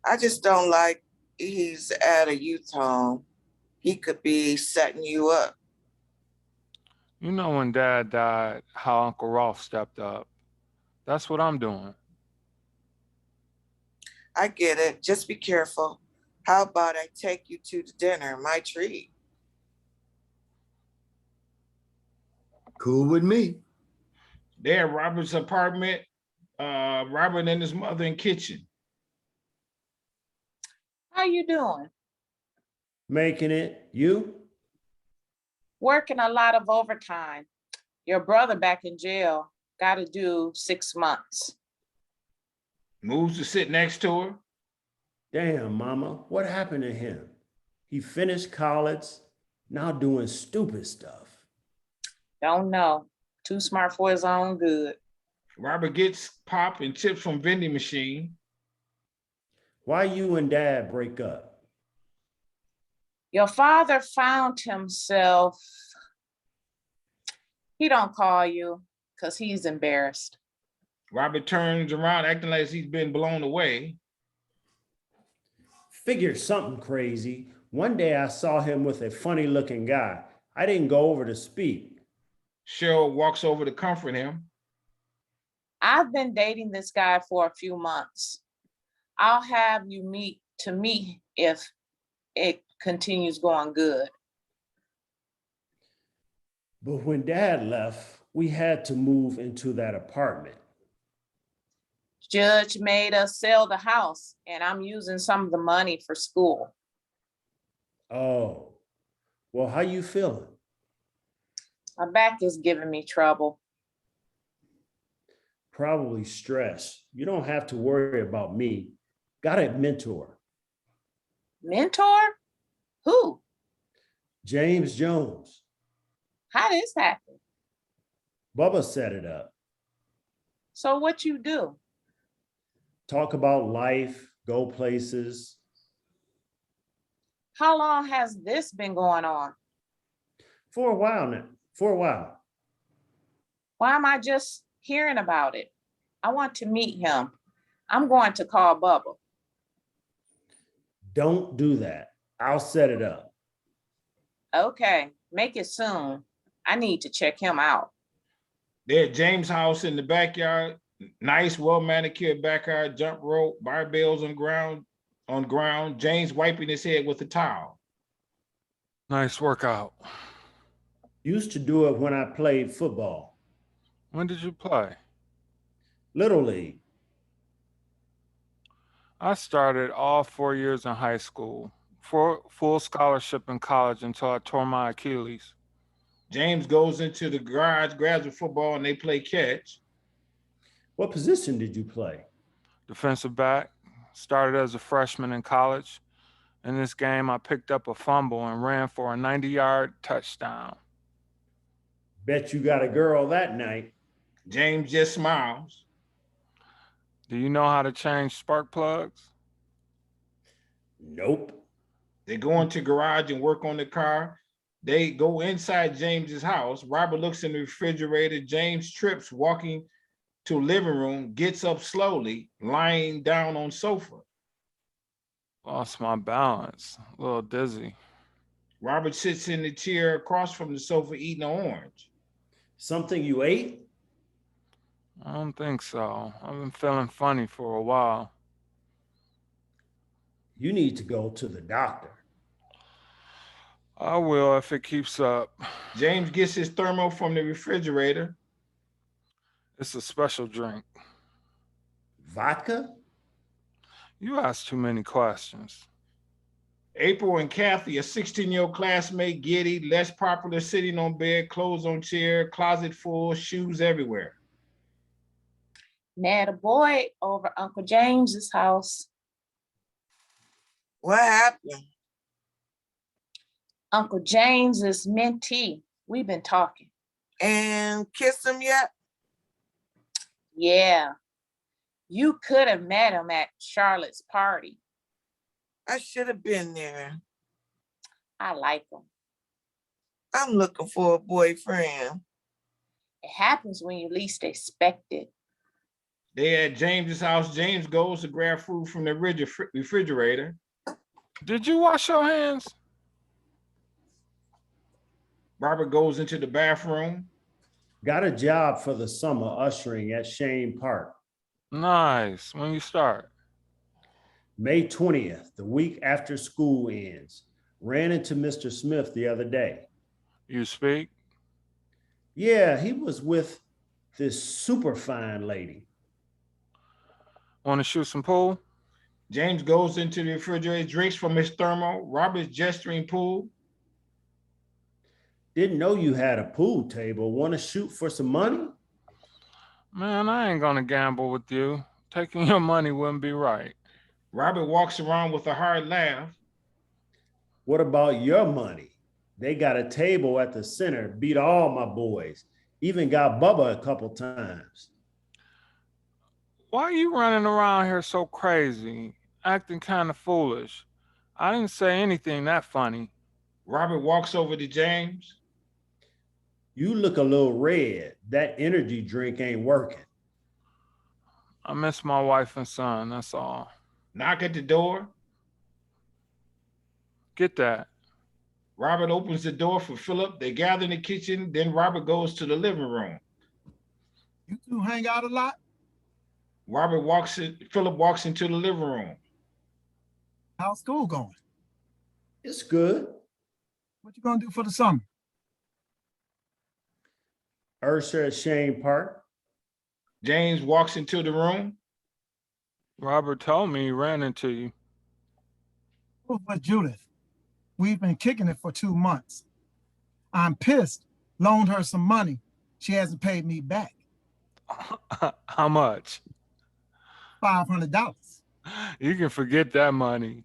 I just don't like he's at a youth home. He could be setting you up. You know when Dad died, how Uncle Rolf stepped up. That's what I'm doing. I get it. Just be careful. How about I take you to the dinner, my treat? Cool with me. They're at Robert's apartment. Robert and his mother in kitchen. How you doing? Making it. You? Working a lot of overtime. Your brother back in jail got to do 6 months. Moves to sit next to her. Damn, mama, what happened to him? He finished college, now doing stupid stuff. Don't know. Too smart for his own good. Robert gets pop and chips from vending machine. Why you and Dad break up? Your father found himself. He don't call you because he's embarrassed. Robert turns around acting like he's been blown away. Figured something crazy. One day I saw him with a funny looking guy. I didn't go over to speak. Cheryl walks over to comfort him. I've been dating this guy for a few months. I'll have you meet if it continues going good. But when Dad left, we had to move into that apartment. Judge made us sell the house and I'm using some of the money for school. Oh, well, how you feeling? My back is giving me trouble. Probably stress. You don't have to worry about me. Got a mentor. Mentor? Who? James Jones. How this happen? Bubba set it up. So what you do? Talk about life, go places. How long has this been going on? For a while now. For a while. Why am I just hearing about it? I want to meet him. I'm going to call Bubba. Don't do that. I'll set it up. Okay, make it soon. I need to check him out. They're at James' house in the backyard. Nice, well manicured backyard, jump rope, barbells on ground. James wiping his head with a towel. Nice workout. Used to do it when I played football. When did you play? Little League. I started all 4 years in high school, for full scholarship in college until I tore my Achilles. James goes into the garage, grabs a football, and they play catch. What position did you play? Defensive back, started as a freshman in college. In this game, I picked up a fumble and ran for a 90-yard touchdown. Bet you got a girl that night. James just smiles. Do you know how to change spark plugs? Nope. They go into garage and work on the car. They go inside James's house. Robert looks in the refrigerator. James trips, walking to living room, gets up slowly, lying down on sofa. Lost my balance, a little dizzy. Robert sits in the chair across from the sofa eating an orange. Something you ate? I don't think so. I've been feeling funny for a while. You need to go to the doctor. I will if it keeps up. James gets his thermo from the refrigerator. It's a special drink. Vodka? You ask too many questions. April and Kathy, a 16-year-old classmate, giddy, less popular, sitting on bed, clothes on chair, closet full, shoes everywhere. Met a boy over Uncle James's house. What happened? Uncle James is mentee. We've been talking. And kiss him yet? Yeah. You could have met him at Charlotte's party. I should have been there. I like him. I'm looking for a boyfriend. It happens when you least expect it. They at James's house. James goes to grab food from the refrigerator. Did you wash your hands? Robert goes into the bathroom. Got a job for the summer ushering at Shane Park. Nice. When you start? May 20th, the week after school ends. Ran into Mr. Smith the other day. You speak? Yeah, he was with this super fine lady. Want to shoot some pool? James goes into the refrigerator, drinks from his thermo. Robert's gesturing pool. Didn't know you had a pool table. Want to shoot for some money? Man, I ain't gonna gamble with you. Taking your money wouldn't be right. Robert walks around with a hard laugh. What about your money? They got a table at the center, beat all my boys. Even got Bubba a couple times. Why are you running around here so crazy, acting kind of foolish? I didn't say anything that funny. Robert walks over to James. You look a little red. That energy drink ain't working. I miss my wife and son, that's all. Knock at the door. Get that. Robert opens the door for Philip. They gather in the kitchen. Then Robert goes to the living room. You two hang out a lot? Philip walks into the living room. How's school going? It's good. What you gonna do for the summer? Usher at Shane Park. James walks into the room. Robert told me he ran into you. Oh, but Judith, we've been kicking it for 2 months. I'm pissed. Loaned her some money. She hasn't paid me back. How much? $500. You can forget that money.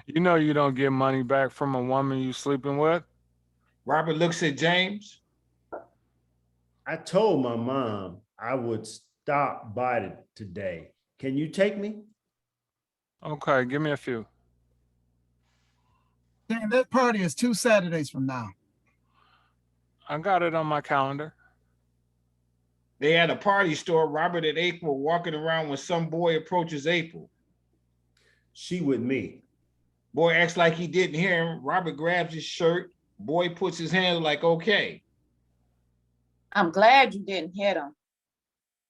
You know you don't get money back from a woman you sleeping with. Robert looks at James. I told my mom I would stop by today. Can you take me? Okay, give me a few. Dan, that party is 2 Saturdays from now. I got it on my calendar. They at a party store. Robert and April walking around when some boy approaches April. She with me. Boy acts like he didn't hear him. Robert grabs his shirt. Boy puts his hand like, okay. I'm glad you didn't hit him.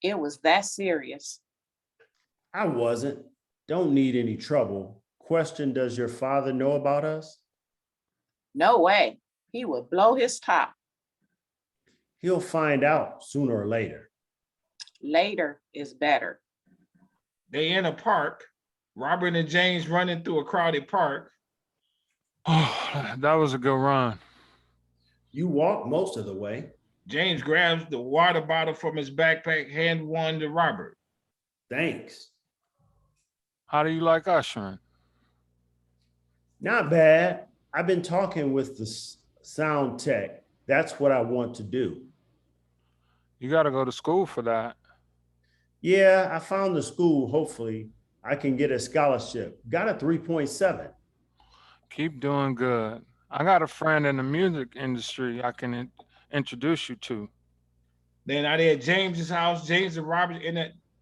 It was that serious. I wasn't. Don't need any trouble. Question, does your father know about us? No way. He would blow his top. He'll find out sooner or later. Later is better. They in a park. Robert and James running through a crowded park. Oh, that was a good run. You walked most of the way. James grabs the water bottle from his backpack, hand one to Robert. Thanks. How do you like ushering? Not bad. I've been talking with the sound tech. That's what I want to do. You got to go to school for that. Yeah, I found the school. Hopefully, I can get a scholarship. Got a 3.7. Keep doing good. I got a friend in the music industry I can introduce you to. Then out there at James's house, James and Robert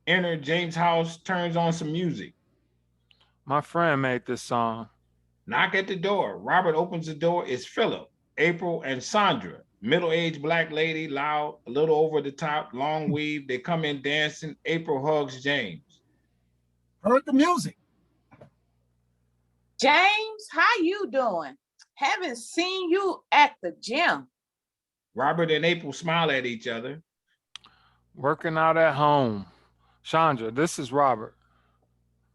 enter James' house, turns on some music. My friend made this song. Knock at the door. Robert opens the door. It's Philip, April, and Sandra. Middle-aged black lady, loud, a little over the top, long weave. They come in dancing. April hugs James. Heard the music. James, how you doing? Haven't seen you at the gym. Robert and April smile at each other. Working out at home. Chandra, this is Robert.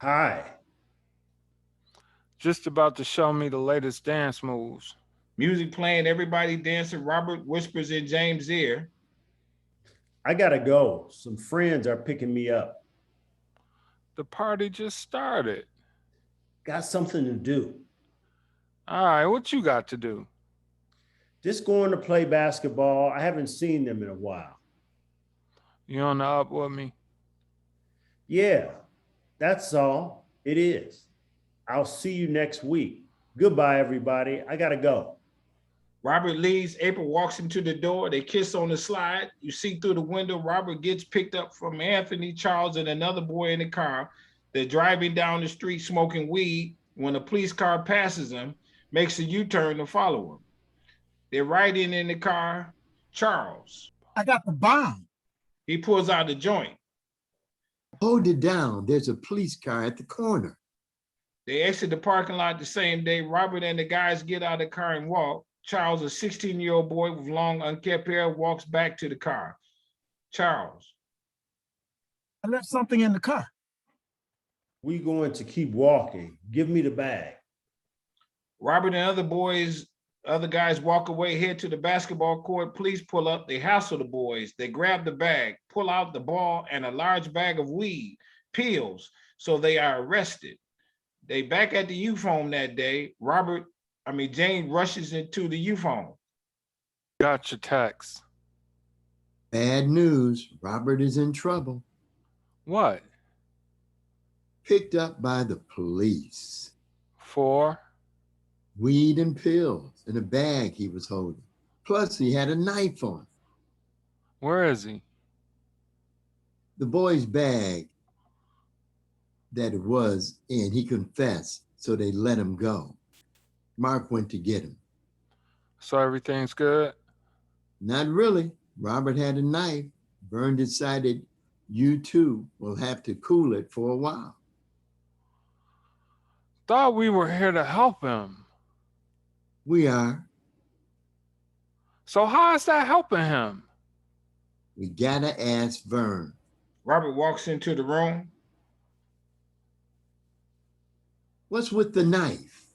Hi. Just about to show me the latest dance moves. Music playing, everybody dancing. Robert whispers in James' ear. I gotta go. Some friends are picking me up. The party just started. Got something to do. All right, what you got to do? Just going to play basketball. I haven't seen them in a while. You on the up with me? Yeah, that's all. It is. I'll see you next week. Goodbye, everybody. I gotta go. Robert leaves. April walks him to the door. They kiss on the slide. You see through the window, Robert gets picked up from Anthony, Charles, and another boy in the car. They're driving down the street smoking weed when a police car passes them, makes a U-turn to follow him. They're riding in the car. Charles. I got the bomb. He pulls out the joint. Hold it down. There's a police car at the corner. They exit the parking lot the same day. Robert and the guys get out of the car and walk. Charles, a 16-year-old boy with long, unkempt hair, walks back to the car. Charles. I left something in the car. We going to keep walking. Give me the bag. Robert and other guys walk away, head to the basketball court. Police pull up. They hassle the boys. They grab the bag, pull out the ball and a large bag of weed, pills, so they are arrested. They back at the U-phone that day. James rushes into the U-phone. Got your text. Bad news. Robert is in trouble. What? Picked up by the police. For? Weed and pills in a bag he was holding. Plus, he had a knife on him. Where is he? The boy's bag that it was in, he confessed, so they let him go. Mark went to get him. So everything's good? Not really. Robert had a knife, Vern decided you two will have to cool it for a while. Thought we were here to help him. We are. So how is that helping him? We gotta ask Vern. Robert walks into the room. What's with the knife?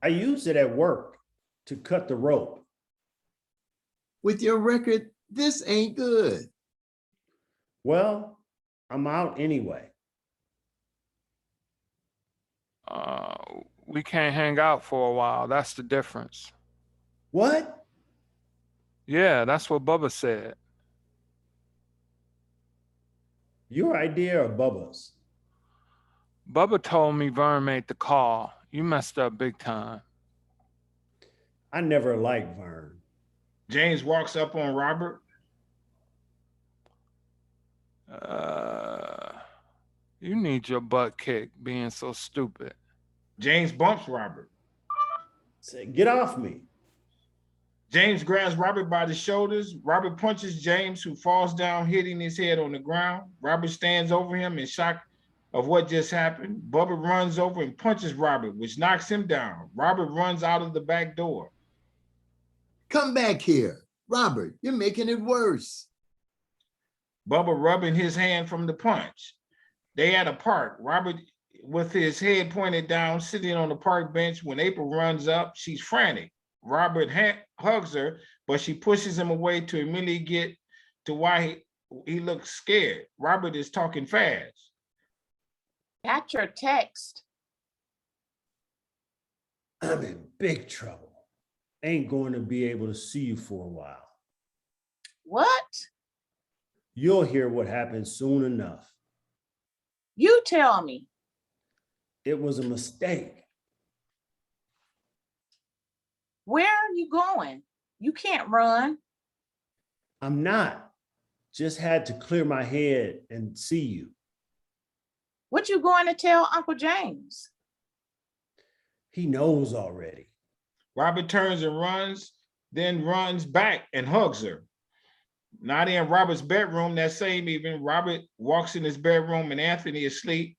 I used it at work to cut the rope. With your record, this ain't good. Well, I'm out anyway. We can't hang out for a while. That's the difference. What? Yeah, that's what Bubba said. Your idea or Bubba's? Bubba told me Vern made the call. You messed up big time. I never liked Vern. James walks up on Robert. You need your butt kicked being so stupid. James bumps Robert. Say, get off me. James grabs Robert by the shoulders. Robert punches James, who falls down, hitting his head on the ground. Robert stands over him in shock of what just happened. Bubba runs over and punches Robert, which knocks him down. Robert runs out of the back door. Come back here. Robert, you're making it worse. Bubba rubbing his hand from the punch. They at a park. Robert, with his head pointed down, sitting on the park bench. When April runs up, she's frantic. Robert hugs her, but she pushes him away to immediately get to why he looks scared. Robert is talking fast. Got your text. I'm in big trouble. Ain't going to be able to see you for a while. What? You'll hear what happened soon enough. You tell me. It was a mistake. Where are you going? You can't run. I'm not. Just had to clear my head and see you. What you going to tell Uncle James? He knows already. Robert turns and runs, then runs back and hugs her. Not in Robert's bedroom that same evening. Robert walks in his bedroom and Anthony is asleep.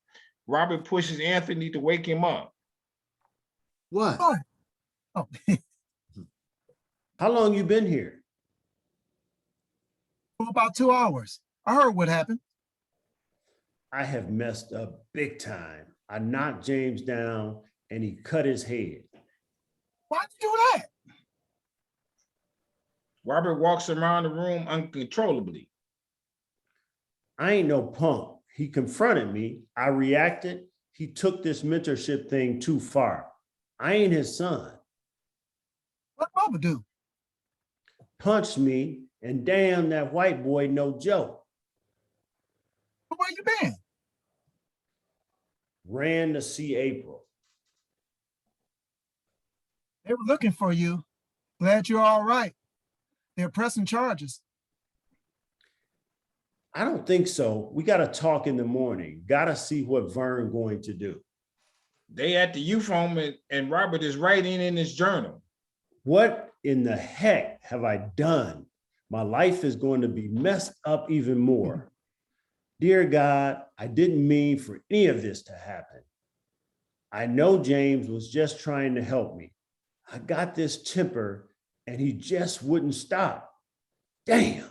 Robert pushes Anthony to wake him up. What? Oh, How long you been here? for about 2 hours. I heard what happened. I have messed up big time. I knocked James down and he cut his head. Why'd you do that? Robert walks around the room uncontrollably. I ain't no punk. He confronted me. I reacted. He took this mentorship thing too far. I ain't his son. What Bubba do? Punched me, and damn, that white boy no joke. Where you been? Ran to see April. They were looking for you. Glad you're all right. They're pressing charges. I don't think so. We got to talk in the morning. Got to see what Vern going to do. They at the youth home and Robert is writing in his journal. What in the heck have I done? My life is going to be messed up even more. Dear God, I didn't mean for any of this to happen. I know James was just trying to help me. I got this temper and he just wouldn't stop. Damn.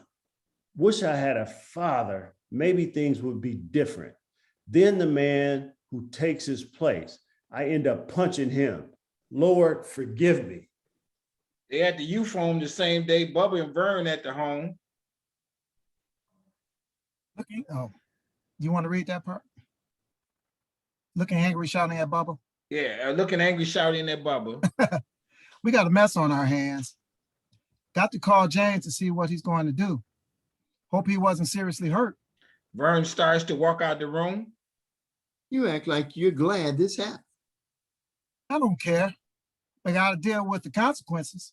Wish I had a father. Maybe things would be different. Then the man who takes his place, I end up punching him. Lord, forgive me. They at the youth home the same day. Bubba and Vern at the home. Looking, oh, you want to read that part? Looking angry, shouting at Bubba. Yeah, looking angry, shouting at Bubba. We got a mess on our hands. Got to call James to see what he's going to do. Hope he wasn't seriously hurt. Vern starts to walk out the room. You act like you're glad this happened. I don't care. I got to deal with the consequences.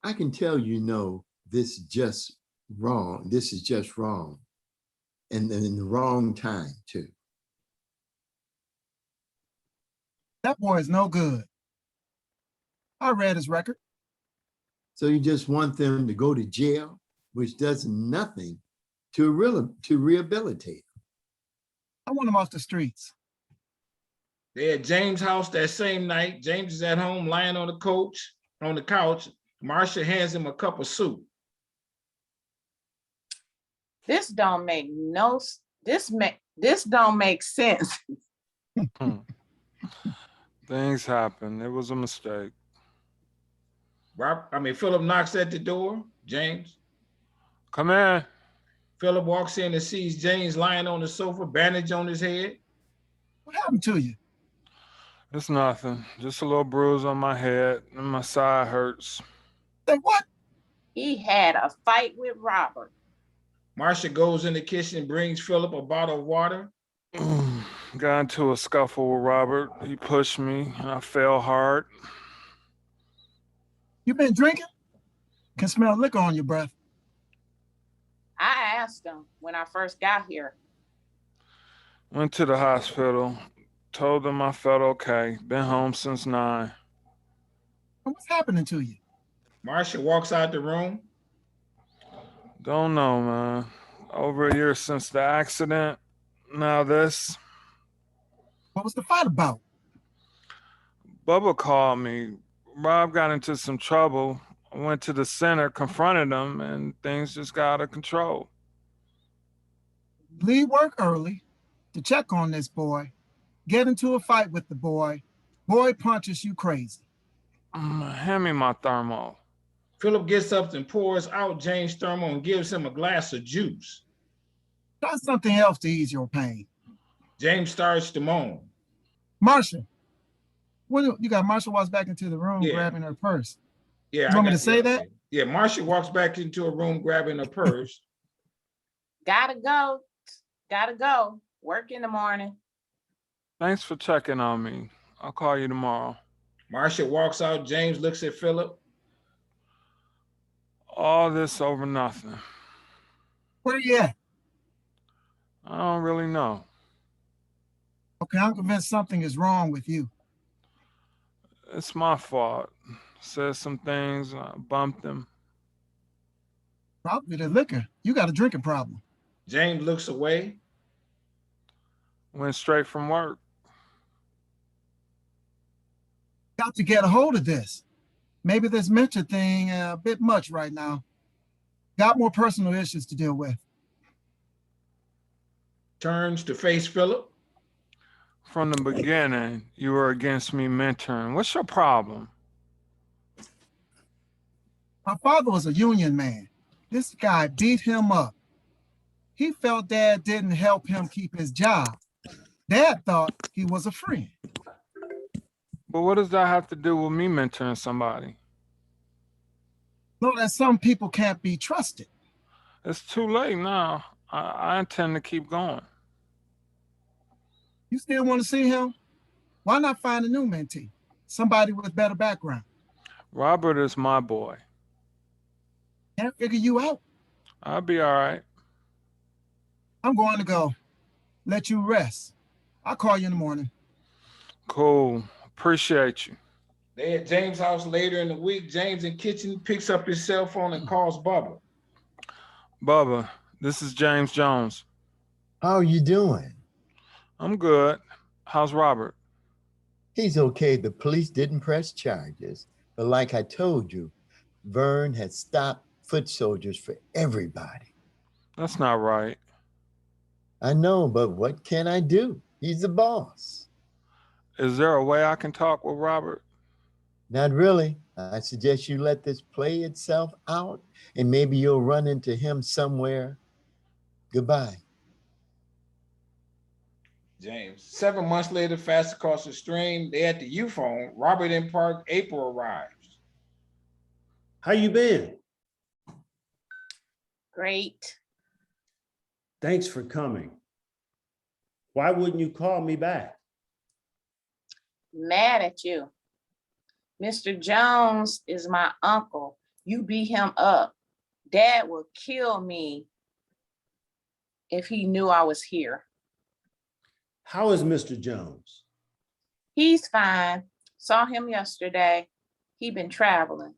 I can tell you know this is just wrong. This is just wrong. And then in the wrong time, too. That boy is no good. I read his record. So you just want them to go to jail, which does nothing to rehabilitate. I want him off the streets. They're at James' house that same night. James is at home lying on the couch. Marcia hands him a cup of soup. This don't make this don't make sense. Things happen. It was a mistake. Philip knocks at the door. James. Come in. Philip walks in and sees James lying on the sofa, bandage on his head. What happened to you? It's nothing. Just a little bruise on my head and my side hurts. Say what? He had a fight with Robert. Marcia goes in the kitchen and brings Philip a bottle of water. Got into a scuffle with Robert. He pushed me and I fell hard. You been drinking? Can smell liquor on your breath. I asked him when I first got here. Went to the hospital, told them I felt okay. Been home since 9. What's happening to you? Marsha walks out the room. Don't know, man. Over a year since the accident. Now this. What was the fight about? Bubba called me. Rob got into some trouble. I went to the center, confronted him, and things just got out of control. Leave work early to check on this boy. Get into a fight with the boy. Boy punches you crazy. Hand me my thermo. Philip gets up and pours out James' thermo and gives him a glass of juice. Try something else to ease your pain. James starts to moan. Marsha, you got Marsha walks back into the room Yeah. grabbing her purse. Yeah, You want me to say that? Yeah, Marsha walks back into a room grabbing her purse. Gotta go. Gotta go. Work in the morning. Thanks for checking on me. I'll call you tomorrow. Marsha walks out. James looks at Philip. All this over nothing. Where you at? I don't really know. Okay, I'm convinced something is wrong with you. It's my fault. Said some things, I bumped him. Probably the liquor. You got a drinking problem. James looks away. Went straight from work. Got to get a hold of this. Maybe this mentor thing a bit much right now. Got more personal issues to deal with. Turns to face Philip. From the beginning, you were against me mentoring. What's your problem? My father was a union man. This guy beat him up. He felt Dad didn't help him keep his job. Dad thought he was a friend. But what does that have to do with me mentoring somebody? Know that some people can't be trusted. It's too late now. I intend to keep going. You still want to see him? Why not find a new mentee? Somebody with better background. Robert is my boy. Can't figure you out. I'll be all right. I'm going to go. Let you rest. I'll call you in the morning. Cool. Appreciate you. They at James' house later in the week. James in kitchen picks up his cell phone and calls Bubba. Bubba, this is James Jones. How are you doing? I'm good. How's Robert? He's okay. The police didn't press charges. But like I told you, Vern had stopped foot soldiers for everybody. That's not right. I know, but what can I do? He's the boss. Is there a way I can talk with Robert? Not really. I suggest you let this play itself out and maybe you'll run into him somewhere. Goodbye. James. 7 months later, fast across the stream, they at the U-phone. Robert in park. April arrives. How you been? Great. Thanks for coming. Why wouldn't you call me back? Mad at you. Mr. Jones is my uncle. You beat him up. Dad would kill me if he knew I was here. How is Mr. Jones? He's fine. Saw him yesterday. He been traveling.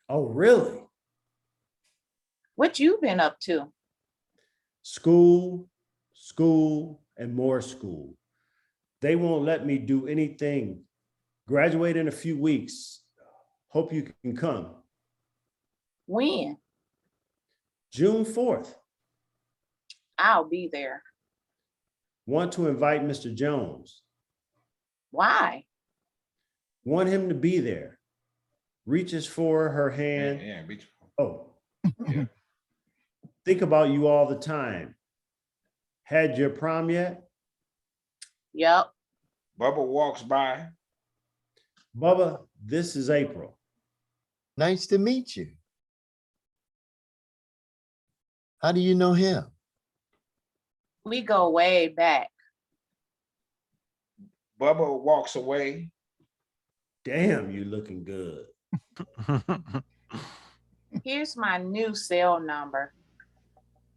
Oh, really? What you been up to? School, school, and more school. They won't let me do anything. Graduate in a few weeks. Hope you can come. When? June 4th. I'll be there. Want to invite Mr. Jones. Why? Want him to be there. Reaches for her hand. Yeah, reach. Oh. Yeah. Think about you all the time. Had your prom yet? Yup. Bubba walks by. Bubba, this is April. Nice to meet you. How do you know him? We go way back. Bubba walks away. Damn, you looking good. Here's my new cell number.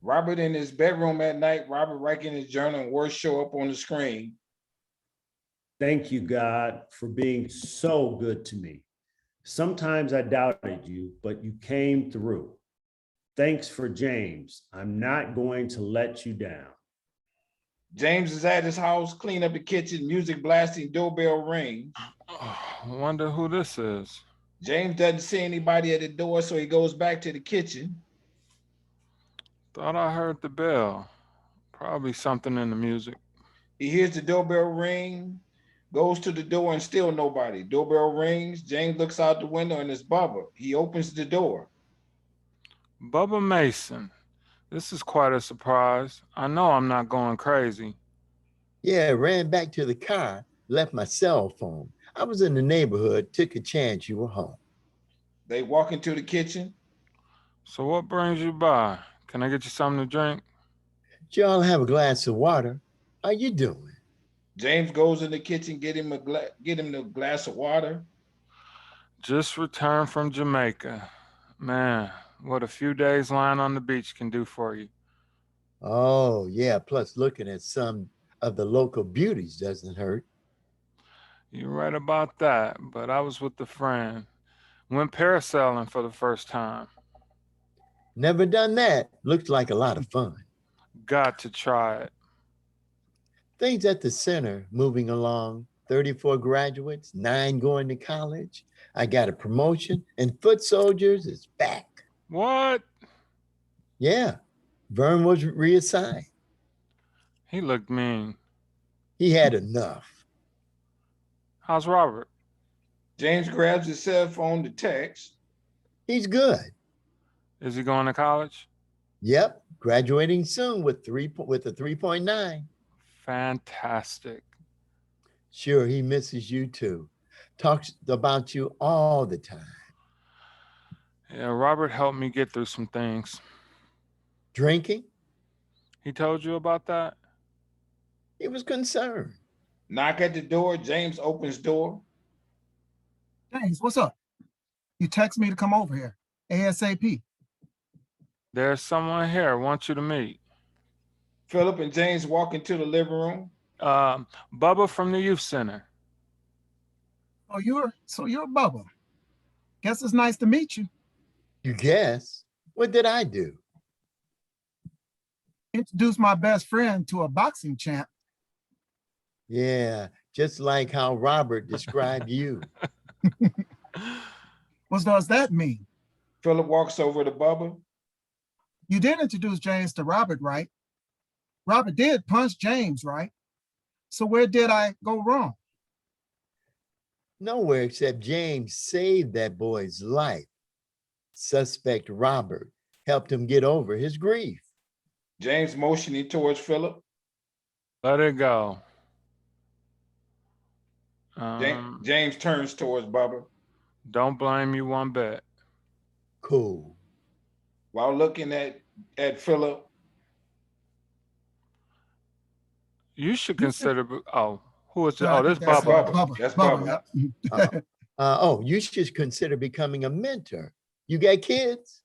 Robert in his bedroom at night, Robert writing his journal and words show up on the screen. Thank you, God, for being so good to me. Sometimes I doubted you, but you came through. Thanks for James. I'm not going to let you down. James is at his house, clean up the kitchen, music blasting, doorbell rings. Wonder who this is. James doesn't see anybody at the door, so he goes back to the kitchen. Thought I heard the bell. Probably something in the music. He hears the doorbell ring, goes to the door and still nobody. Doorbell rings, James looks out the window and it's Bubba. He opens the door. Bubba Mason. This is quite a surprise. I know I'm not going crazy. Yeah, ran back to the car, left my cell phone. I was in the neighborhood, took a chance you were home. They walk into the kitchen. So what brings you by? Can I get you something to drink? Did y'all have a glass of water? How you doing? James goes in the kitchen, get him a glass of water. Just returned from Jamaica. Man, what a few days lying on the beach can do for you. Oh, yeah, plus looking at some of the local beauties doesn't hurt. You're right about that, but I was with a friend. Went parasailing for the first time. Never done that. Looked like a lot of fun. Got to try it. Things at the center moving along. 34 graduates, 9 going to college. I got a promotion and Foot Soldiers is back. What? Yeah, Vern was reassigned. He looked mean. He had enough. How's Robert? James grabs his cell phone to text. He's good. Is he going to college? Yep, graduating soon with a 3.9. Fantastic. Sure, he misses you too. Talks about you all the time. Yeah, Robert helped me get through some things. Drinking? He told you about that? He was concerned. Knock at the door. James opens door. James, what's up? You text me to come over here ASAP. There's someone here I want you to meet. Philip and James walk into the living room. Bubba from the youth center. Oh, you're Bubba. Guess it's nice to meet you. You guess? What did I do? Introduce my best friend to a boxing champ. Yeah, just like how Robert described you. What does that mean? Philip walks over to Bubba. You did introduce James to Robert, right? Robert did punch James, right? So where did I go wrong? Nowhere except James saved that boy's life. Suspect Robert helped him get over his grief. James motioning towards Philip. Let it go. James turns towards Bubba. Don't blame you one bit. Cool. While looking at Philip. You should consider, who is it? No, I Oh, this think that's Bubba. That's Bubba. Yeah. You should consider becoming a mentor. You got kids?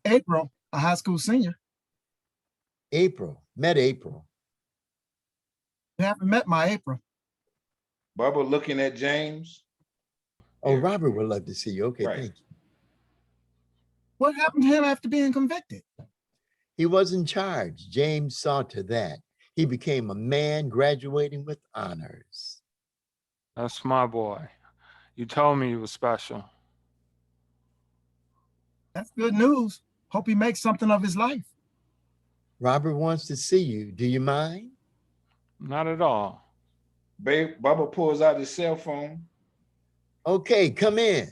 April, a high school senior. April, met April. You haven't met my April. Bubba looking at James. Oh, Yeah. Robert would love to see you. Okay, Right. thank you. What happened to him after being convicted? He wasn't charged. James saw to that. He became a man graduating with honors. That's my boy. You told me he was special. That's good news. Hope he makes something of his life. Robert wants to see you. Do you mind? Not at all. Bubba pulls out his cell phone. Okay, come in.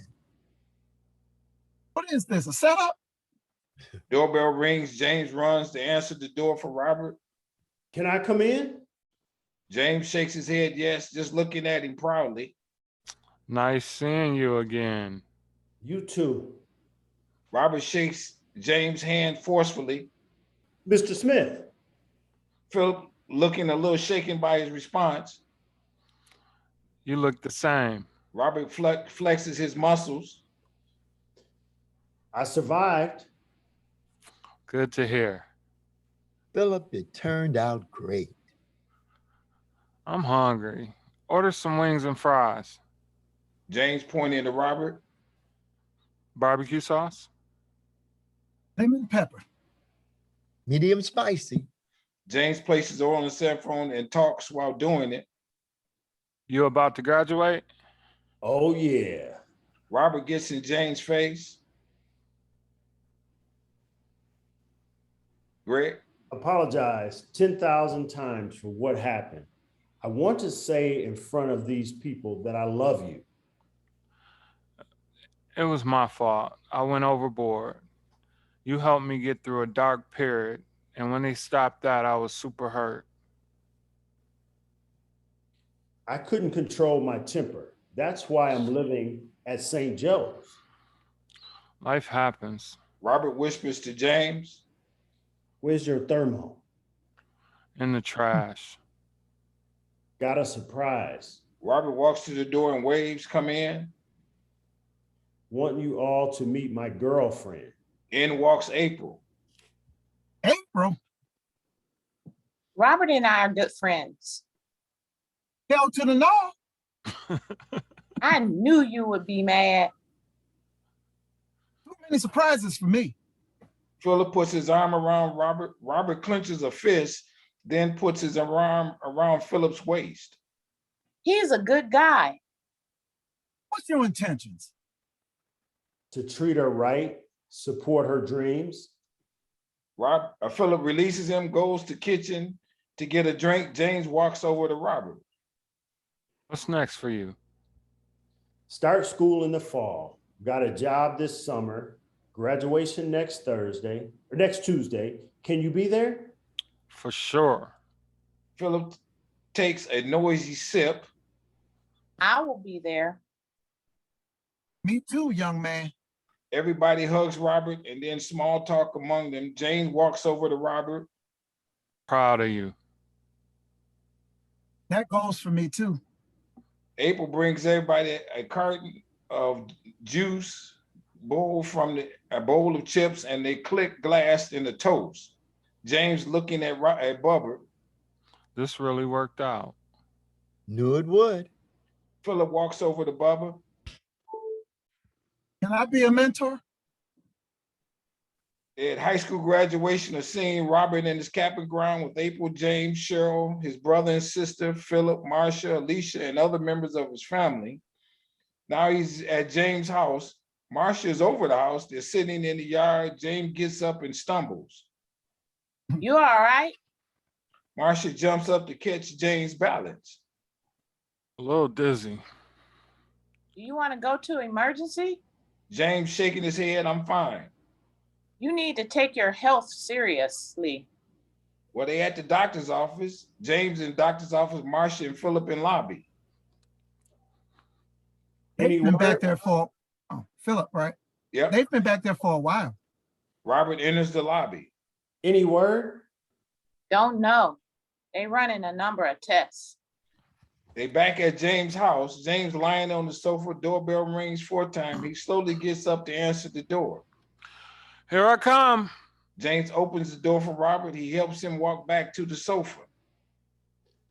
What is this, a setup? Doorbell rings. James runs to answer the door for Robert. Can I come in? James shakes his head yes, just looking at him proudly. Nice seeing you again. You too. Robert shakes James' hand forcefully. Mr. Smith. Philip looking a little shaken by his response. You look the same. Robert flexes his muscles. I survived. Good to hear. Philip, it turned out great. I'm hungry. Order some wings and fries. James pointing to Robert. Barbecue sauce? Lemon pepper. Medium spicy. James places oil on the cell phone and talks while doing it. You about to graduate? Oh, yeah. Robert gets in James' face. Greg, Apologize 10,000 times for what happened. I want to say in front of these people that I love you. It was my fault. I went overboard. You helped me get through a dark period, and when they stopped that, I was super hurt. I couldn't control my temper. That's why I'm living at St. Joe's. Life happens. Robert whispers to James. Where's your thermo? In the trash. Got a surprise. Robert walks to the door and waves, come in. Want you all to meet my girlfriend. In walks April. April, Robert and I are good friends. hell to the no. I knew you would be mad. Too many surprises for me. Philip puts his arm around Robert. Robert clenches a fist, then puts his arm around Philip's waist. He's a good guy. What's your intentions? To treat her right, support her dreams. Philip releases him, goes to kitchen to get a drink. James walks over to Robert. What's next for you? Start school in the fall. Got a job this summer. Graduation next Tuesday. Can you be there? For sure. Philip takes a noisy sip. I will be there. Me too, young man. Everybody hugs Robert and then small talk among them. James walks over to Robert. Proud of you. That goes for me too. April brings everybody a carton of juice, a bowl of chips, and they click glass in the toast. James looking at Bubba. This really worked out. Knew it would. Philip walks over to Bubba. Can I be a mentor? At high school graduation, a scene, Robert in his cap and gown with April, James, Cheryl, his brother and sister, Philip, Marcia, Alicia, and other members of his family. Now he's at James' house. Marcia is over the house. They're sitting in the yard. James gets up and stumbles. You all right? Marcia jumps up to catch James' balance. A little dizzy. Do you want to go to emergency? James shaking his head, I'm fine. You need to take your health seriously. Well, they at the doctor's office. James in doctor's office, Marcia and Philip in lobby. They've been back there for, Philip, right? Yep. They've been back there for a while. Robert enters the lobby. Any word? Don't know. They running a number of tests. They back at James' house. James lying on the sofa, doorbell rings 4 times. He slowly gets up to answer the door. Here I come. James opens the door for Robert. He helps him walk back to the sofa.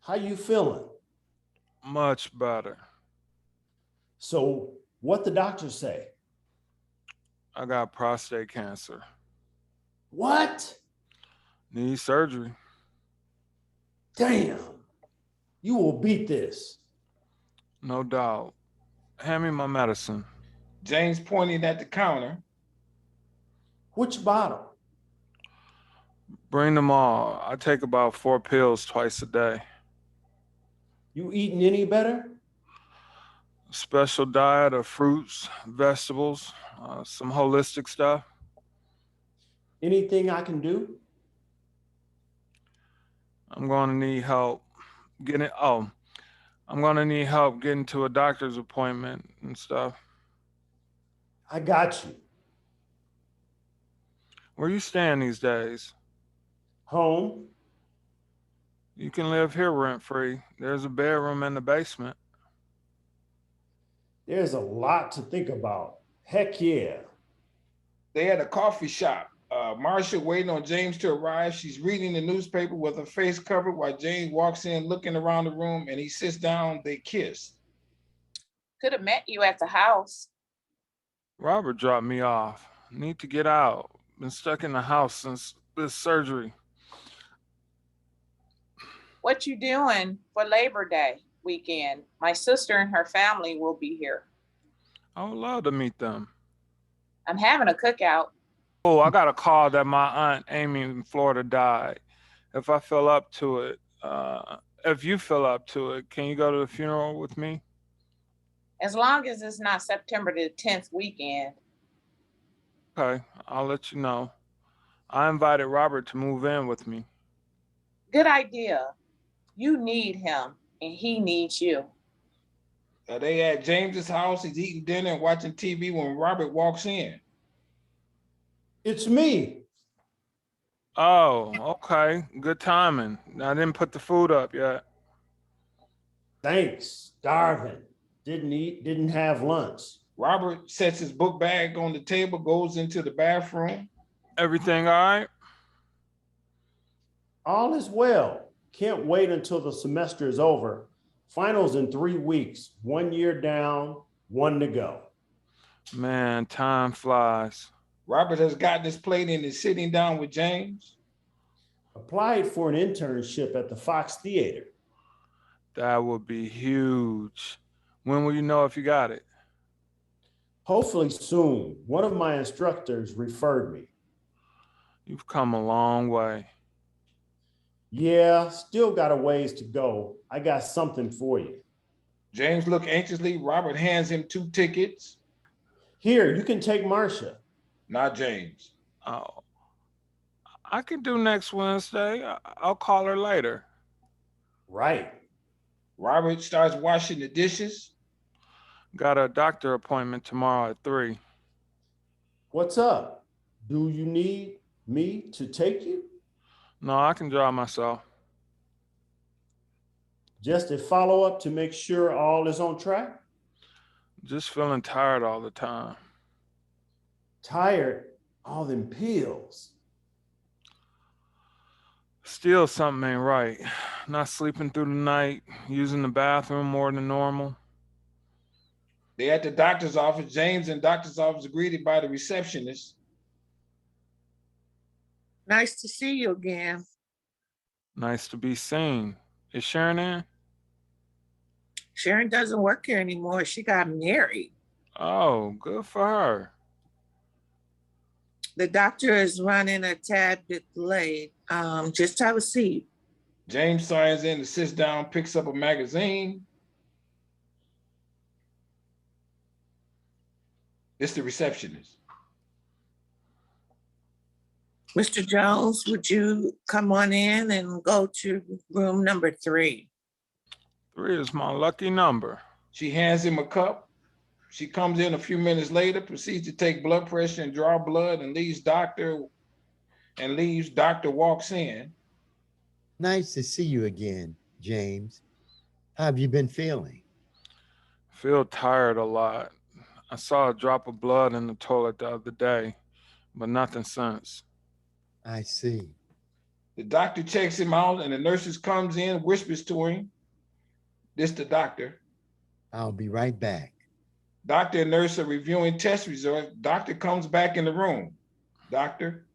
How you feeling? Much better. So what the doctors say? I got prostate cancer. What? Need surgery. Damn. You will beat this. No doubt. Hand me my medicine. James pointing at the counter. Which bottle? Bring them all. I take about 4 pills twice a day. You eating any better? Special diet of fruits, vegetables, some holistic stuff. Anything I can do? I'm going to need help I'm going to need help getting to a doctor's appointment and stuff. I got you. Where you staying these days? Home? You can live here rent-free. There's a bedroom in the basement. There's a lot to think about. Heck yeah. They had a coffee shop Marcia waiting on James to arrive. She's reading the newspaper with her face covered while James walks in, looking around the room, and he sits down. They kiss. Could have met you at the house. Robert dropped me off. Need to get out. Been stuck in the house since this surgery. What you doing for Labor Day weekend? My sister and her family will be here. I would love to meet them. I'm having a cookout. Oh, I got a call that my aunt Amy in Florida died. If I feel up to it, if you feel up to it, can you go to the funeral with me? As long as it's not September the 10th weekend. Okay, I'll let you know. I invited Robert to move in with me. Good idea. You need him and he needs you. They at James's house. He's eating dinner and watching TV when Robert walks in. It's me. Oh, okay. Good timing. I didn't put the food up yet. Thanks. Starving. Didn't eat, didn't have lunch. Robert sets his book bag on the table, goes into the bathroom. Everything all right? All is well. Can't wait until the semester is over. Finals in 3 weeks. 1 year down, 1 to go. Man, time flies. Robert has gotten his plate and is sitting down with James. Applied for an internship at the Fox Theater. That would be huge. When will you know if you got it? Hopefully soon. One of my instructors referred me. You've come a long way. Yeah, still got a ways to go. I got something for you. James looked anxiously. Robert hands him 2 tickets. Here, you can take Marcia. Not James. Oh, I can do next Wednesday. I'll call her later. Right. Robert starts washing the dishes. Got a doctor appointment tomorrow at 3. What's up? Do you need me to take you? No, I can drive myself. Just a follow-up to make sure all is on track? Just feeling tired all the time. Tired? All them pills. Still something ain't right. Not sleeping through the night, using the bathroom more than normal. They're at the doctor's office. James and doctor's office are greeted by the receptionist. Nice to see you again. Nice to be seen. Is Sharon in? Sharon doesn't work here anymore. She got married. Oh, good for her. The doctor is running a tad bit late. Just have a seat. James signs in and sits down, picks up a magazine. It's the receptionist. Mr. Jones, would you come on in and go to room number 3? 3 is my lucky number. She hands him a cup. She comes in a few minutes later, proceeds to take blood pressure and draw blood, and leaves. Doctor walks in. Nice to see you again, James. How have you been feeling? Feel tired a lot. I saw a drop of blood in the toilet the other day, but nothing since. I see. The doctor checks him out, and the nurses comes in, whispers to him. This the doctor. I'll be right back. Doctor and nurse are reviewing test results. Doctor comes back in the room. Doctor.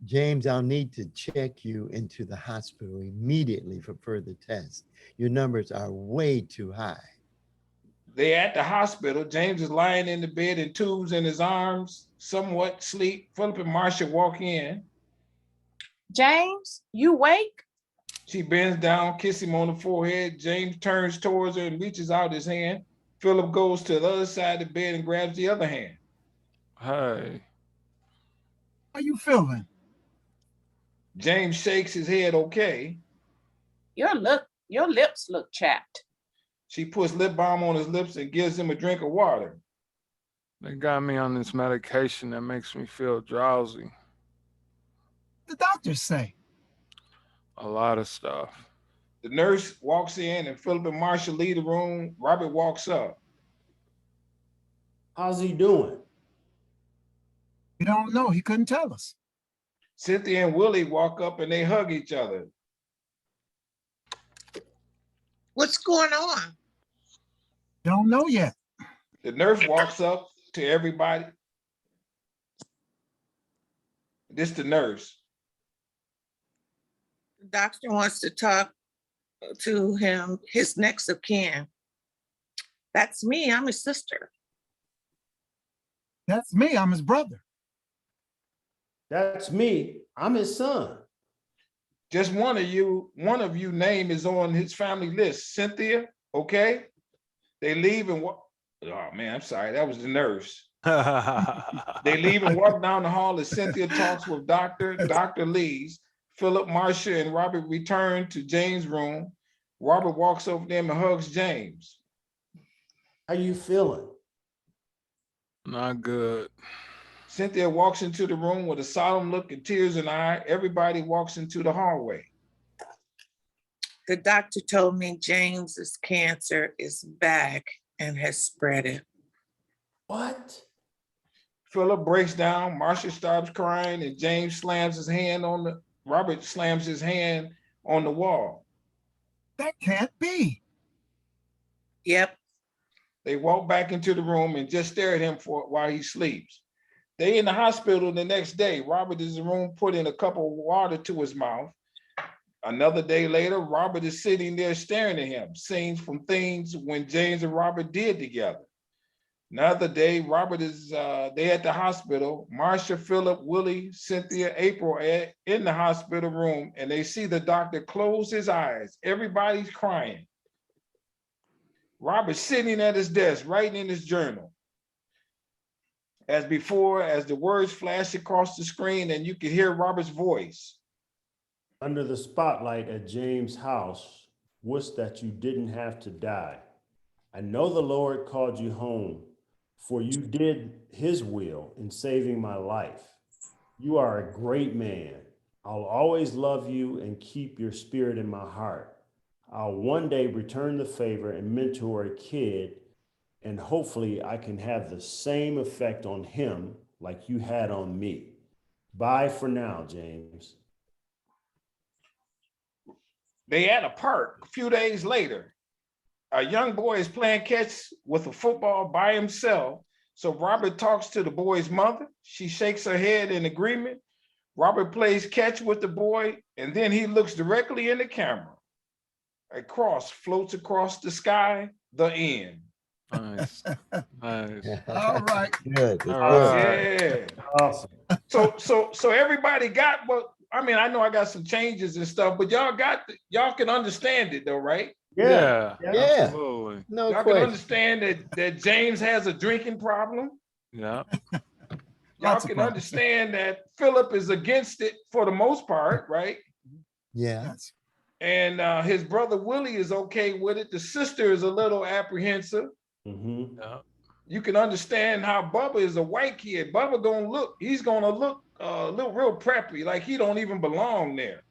James, I'll need to check you into the hospital immediately for further tests. Your numbers are way too high. They're at the hospital. James is lying in the bed in tubes in his arms, somewhat asleep. Philip and Marcia walk in. James, you wake? She bends down, kisses him on the forehead. James turns towards her and reaches out his hand. Philip goes to the other side of the bed and grabs the other hand. Hey. How you feeling? James shakes his head, okay. Your lips look chapped. She puts lip balm on his lips and gives him a drink of water. They got me on this medication that makes me feel drowsy. The doctors say. A lot of stuff. The nurse walks in and Philip and Marcia leave the room. Robert walks up. How's he doing? We don't know. He couldn't tell us. Cynthia and Willie walk up and they hug each other. What's going on? Don't know yet. The nurse walks up to everybody. This the nurse. The doctor wants to talk to him, his next of kin. That's me, I'm his sister. That's me. I'm his brother. That's me. I'm his son. Just one of you name is on his family list, Cynthia, okay? They leave and walk. Oh man, I'm sorry, that was the nurse. They leave and walk down the hall as Cynthia talks with Dr. Lees. Philip, Marcia, and Robert return to James' room. Robert walks over them and hugs James. How you feeling? Not good. Cynthia walks into the room with a solemn look and tears in her eye. Everybody walks into the hallway. The doctor told me James's cancer is back and has spread it. What? Philip breaks down, Marcia stops crying, and James slams his hand on the, Robert slams his hand on the wall. That can't be. Yep, They walk back into the room and just stare at him for while he sleeps. They in the hospital the next day. Robert is in the room putting a cup of water to his mouth. Another day later, Robert is sitting there staring at him, scenes from things when James and Robert did together. Another day, Robert is they at the hospital. Marcia, Philip, Willie, Cynthia, April are in the hospital room, and they see the doctor close his eyes. Everybody's crying. Robert's sitting at his desk, writing in his journal. As before, as the words flash across the screen, and you can hear Robert's voice. Under the spotlight at James' house, wish that you didn't have to die. I know the Lord called you home, for you did his will in saving my life. You are a great man. I'll always love you and keep your spirit in my heart. I'll one day return the favor and mentor a kid, and hopefully I can have the same effect on him like you had on me. Bye for now, James. They at a park a few days later. A young boy is playing catch with a football by himself. So Robert talks to the boy's mother. She shakes her head in agreement. Robert plays catch with the boy, and then he looks directly in the camera. A cross floats across the sky, the end. Nice. Nice. All right. Good. It's All good. right. Yeah. Awesome. So everybody got what, I mean, I know I got some changes and stuff, but y'all can understand it though, right? Yeah. Yeah. Absolutely. No Y'all can question. understand that James has a drinking problem. Yeah. Y'all Lots of can problems. understand that Philip is against it for the most part, right? Yeah. Yes. And his brother Willie is okay with it. The sister is a little apprehensive. Mm-hmm. Yeah. You can understand how Bubba is a white kid. He's gonna look real preppy, like he don't even belong there.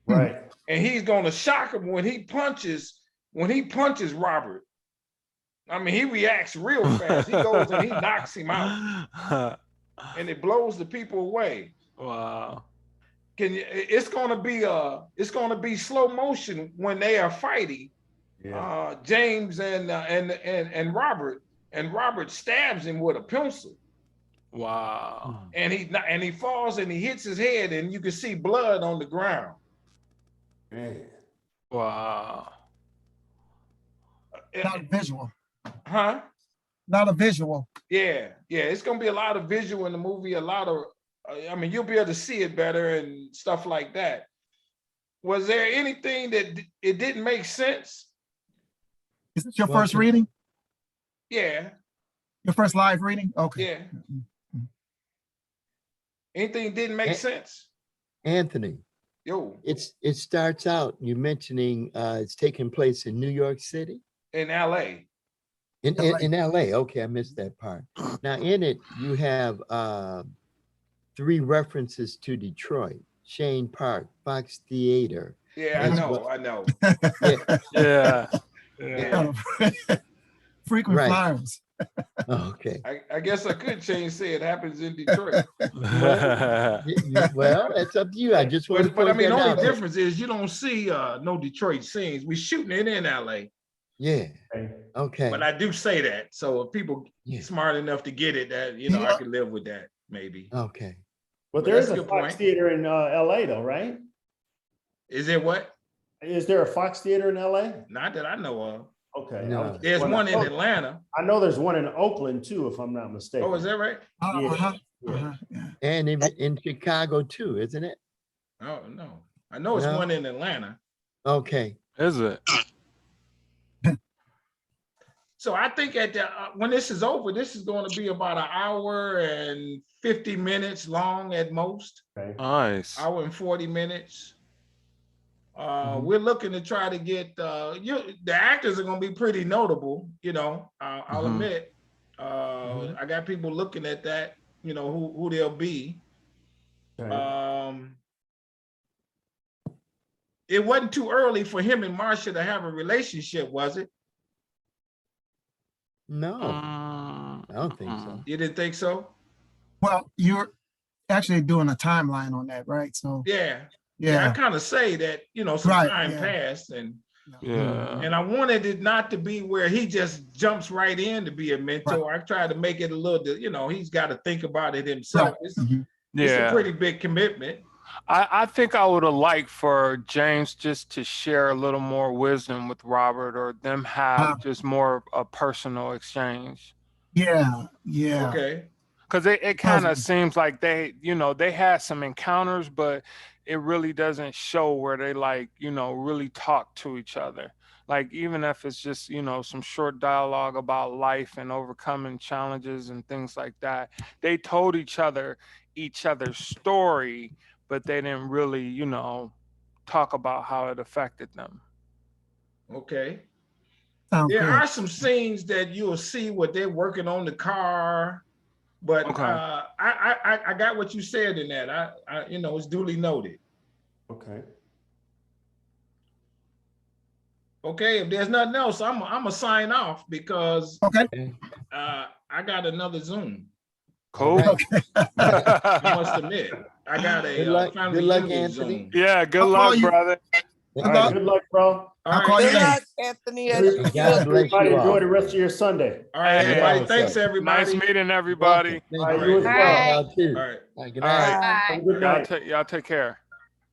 Right. And he's gonna shock him when he punches Robert. I mean, he reacts real fast. He goes and he knocks him out, and it blows the people away. Wow. It's gonna be slow motion when they are fighting. Yeah. James and Robert, and Robert stabs him with a pencil, Wow. and he falls and he hits his head, and you can see blood on the ground. Man. Wow. Not a visual. Huh? Not a visual. Yeah, it's gonna be a lot of visual in the movie, a lot of, I mean, you'll be able to see it better and stuff like that. Was there anything that it didn't make sense? Is this your Well, first reading? Yeah, Your first live reading? Okay. yeah. Anything didn't make Eh. sense? Anthony, Yo, it starts out, you mentioning it's taking place in New York City? in LA. In LA. Okay, I missed that part. Now in it, you have 3 references to Detroit: Shane Park, Fox Theater. Yeah, As I know. Yeah, Yeah. Yeah. Frequent Right. flyers. Okay. I guess I could change, say it happens in Detroit. Well, it's up to you. I just want to But I point mean, that the only out there. difference is you don't see no Detroit scenes. We shooting it in LA, Yeah, Okay. okay. but I do say that. So if people Yeah. smart enough to get it, that I Yeah. can live with that maybe. Okay. But Well, there that's is a a good Fox point. Theater in LA though, right? Is it what? Is there a Fox Theater in LA? Not that I know of. Okay. No. I was just There's one in wondering. Atlanta. I know there's one in Oakland too, if I'm not mistaken. Oh, is that right? Uh-huh, Yeah. uh-huh, yeah. And in Chicago too, isn't it? Oh no, I know it's No. one in Atlanta. Okay. Is it? So I think at the when this is over, this is going to be about an hour and 50 minutes long at most. Okay. Nice. Hour and 40 minutes. Mhm. We're looking to try to get the actors are going to be pretty notable, I'll Mhm. admit. Mhm. I got people looking at that, who they'll be. Okay. It wasn't too early for him and Marcia to have a relationship, was it? No, Mm, I don't think so. You didn't think so? Well, you're actually doing a timeline on that, right? So, Yeah. Yeah, I yeah, kind of say that, some Right, time yeah. passed and Yeah. I wanted it not to be where he just jumps right in to be a mentor. I tried to make it a little, he's got to think about it himself. Right. It's Mhm. a Yeah. pretty big commitment. I think I would have liked for James just to share a little more wisdom with Robert, or them have just more a personal exchange. Yeah, yeah. Okay. Because it kind of Positive. seems like they had some encounters, but it really doesn't show where they really talk to each other. Like, even if it's just, some short dialogue about life and overcoming challenges and things like that, they told each other's story, but they didn't really, talk about how it affected them. Okay. Sounds There good. are some scenes that you'll see where they're working on the car, but Okay. I got what you said in that. I it's duly noted. Okay. Okay, if there's nothing else, I'm gonna sign off because Okay. I got another Zoom. Cool. Right. I must admit, I got a Good luck- family good luck, reunion Anthony. Zoom. Yeah, good I'll luck, call you. brother. All right. Good luck, bro. All I'll right, call you Good later. luck, Anthony. And God bless Everybody you enjoy all. the rest of your Sunday. all right, Hey, everybody. yeah. Thanks, everybody. Nice meeting everybody. Welcome. Thank All right, you. you as well. Y'all too. All right. All right, good All night. right. Bye. Have a good night. Y'all take care.